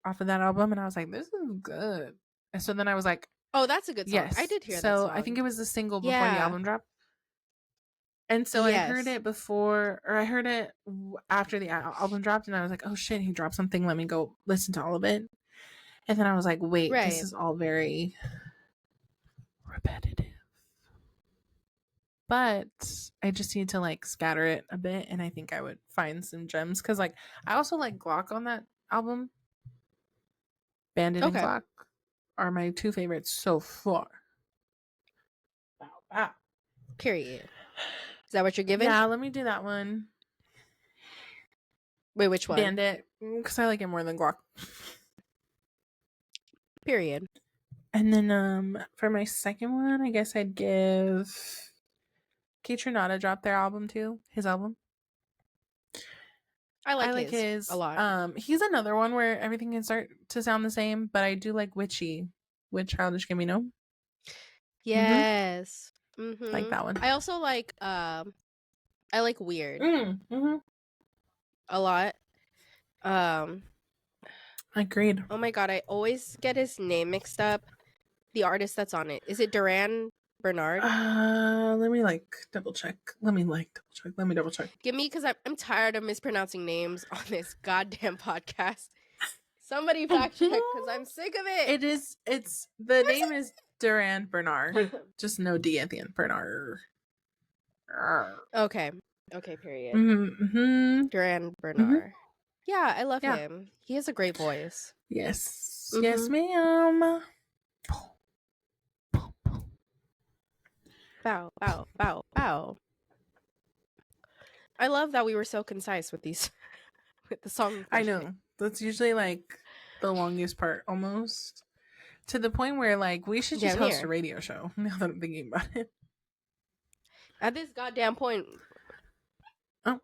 off of that album, and I was like, this is good. And so then I was like, oh, that's a good song. Yes. I did hear that song. I think it was the single before the album dropped. And so I heard it before, or I heard it after the album dropped, and I was like, oh shit, he dropped something. Let me go listen to all of it. And then I was like, wait, this is all very repetitive. But I just need to like scatter it a bit, and I think I would find some gems. Because like I also like Glock on that album. Bandit and Glock are my two favorites so far. Wow. Period. Is that what you're giving? Yeah, let me do that one. Wait, which one? Bandit, because I like it more than Glock. Period. And then for my second one, I guess I'd give Kaytranada dropped their album too. His album. I like his a lot. He's another one where everything can start to sound the same, but I do like Witchy with Childish Gambino. Yes. Like that one. I also like I like Weird a lot. Agreed. Oh my god, I always get his name mixed up. The artist that's on it. Is it Duran Bernard? Let me double check. Let me double check. Give me, because I'm tired of mispronouncing names on this goddamn podcast. Somebody fact check, because I'm sick of it. The name is Duran Bernard. Just no D at the end. Bernard. Okay, period. Duran Bernard. Yeah, I love him. He has a great voice. Yes. Yes, ma'am. Bow, bow, bow, bow. I love that we were so concise with these, with the song. I know. That's usually like the longest part almost. To the point where like we should just host a radio show now that I'm thinking about it. At this goddamn point. Oh.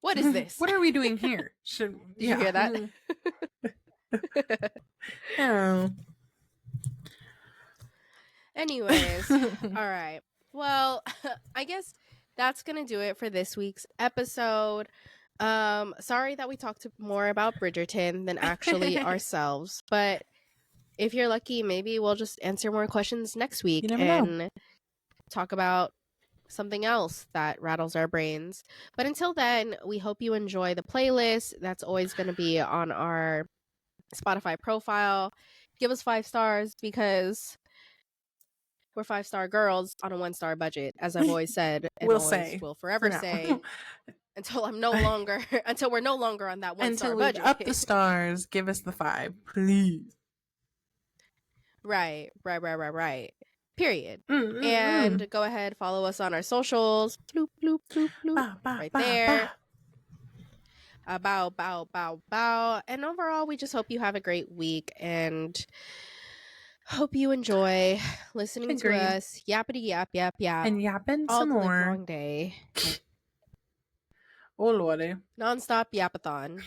What is this? What are we doing here? Did you hear that? Oh. Anyways, all right. Well, I guess that's gonna do it for this week's episode. Sorry that we talked more about Bridgerton than actually ourselves, but if you're lucky, maybe we'll just answer more questions next week and talk about something else that rattles our brains. But until then, we hope you enjoy the playlist. That's always going to be on our Spotify profile. Give us 5 stars because we're 5-star girls on a 1-star budget, as I've always said, and will forever say until we're no longer on that 1-star budget. Up the stars, give us the 5, please. Right. Period. And go ahead, follow us on our socials. Bloop, bloop, bloop, bloop. Right there. Bow, bow, bow, bow. And overall, we just hope you have a great week and hope you enjoy listening to us yappity yap, yap, yap. And yapping all some the more. long day. Oh, Lordy. Non-stop yapathon.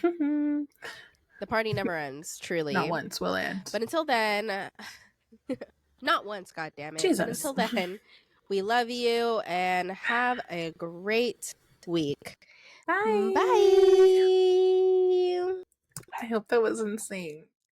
The party never ends, truly. Not once will end. But until then... Not once, goddammit. Jesus. But until then, we love you and have a great week. Bye. Bye. I hope that was insane.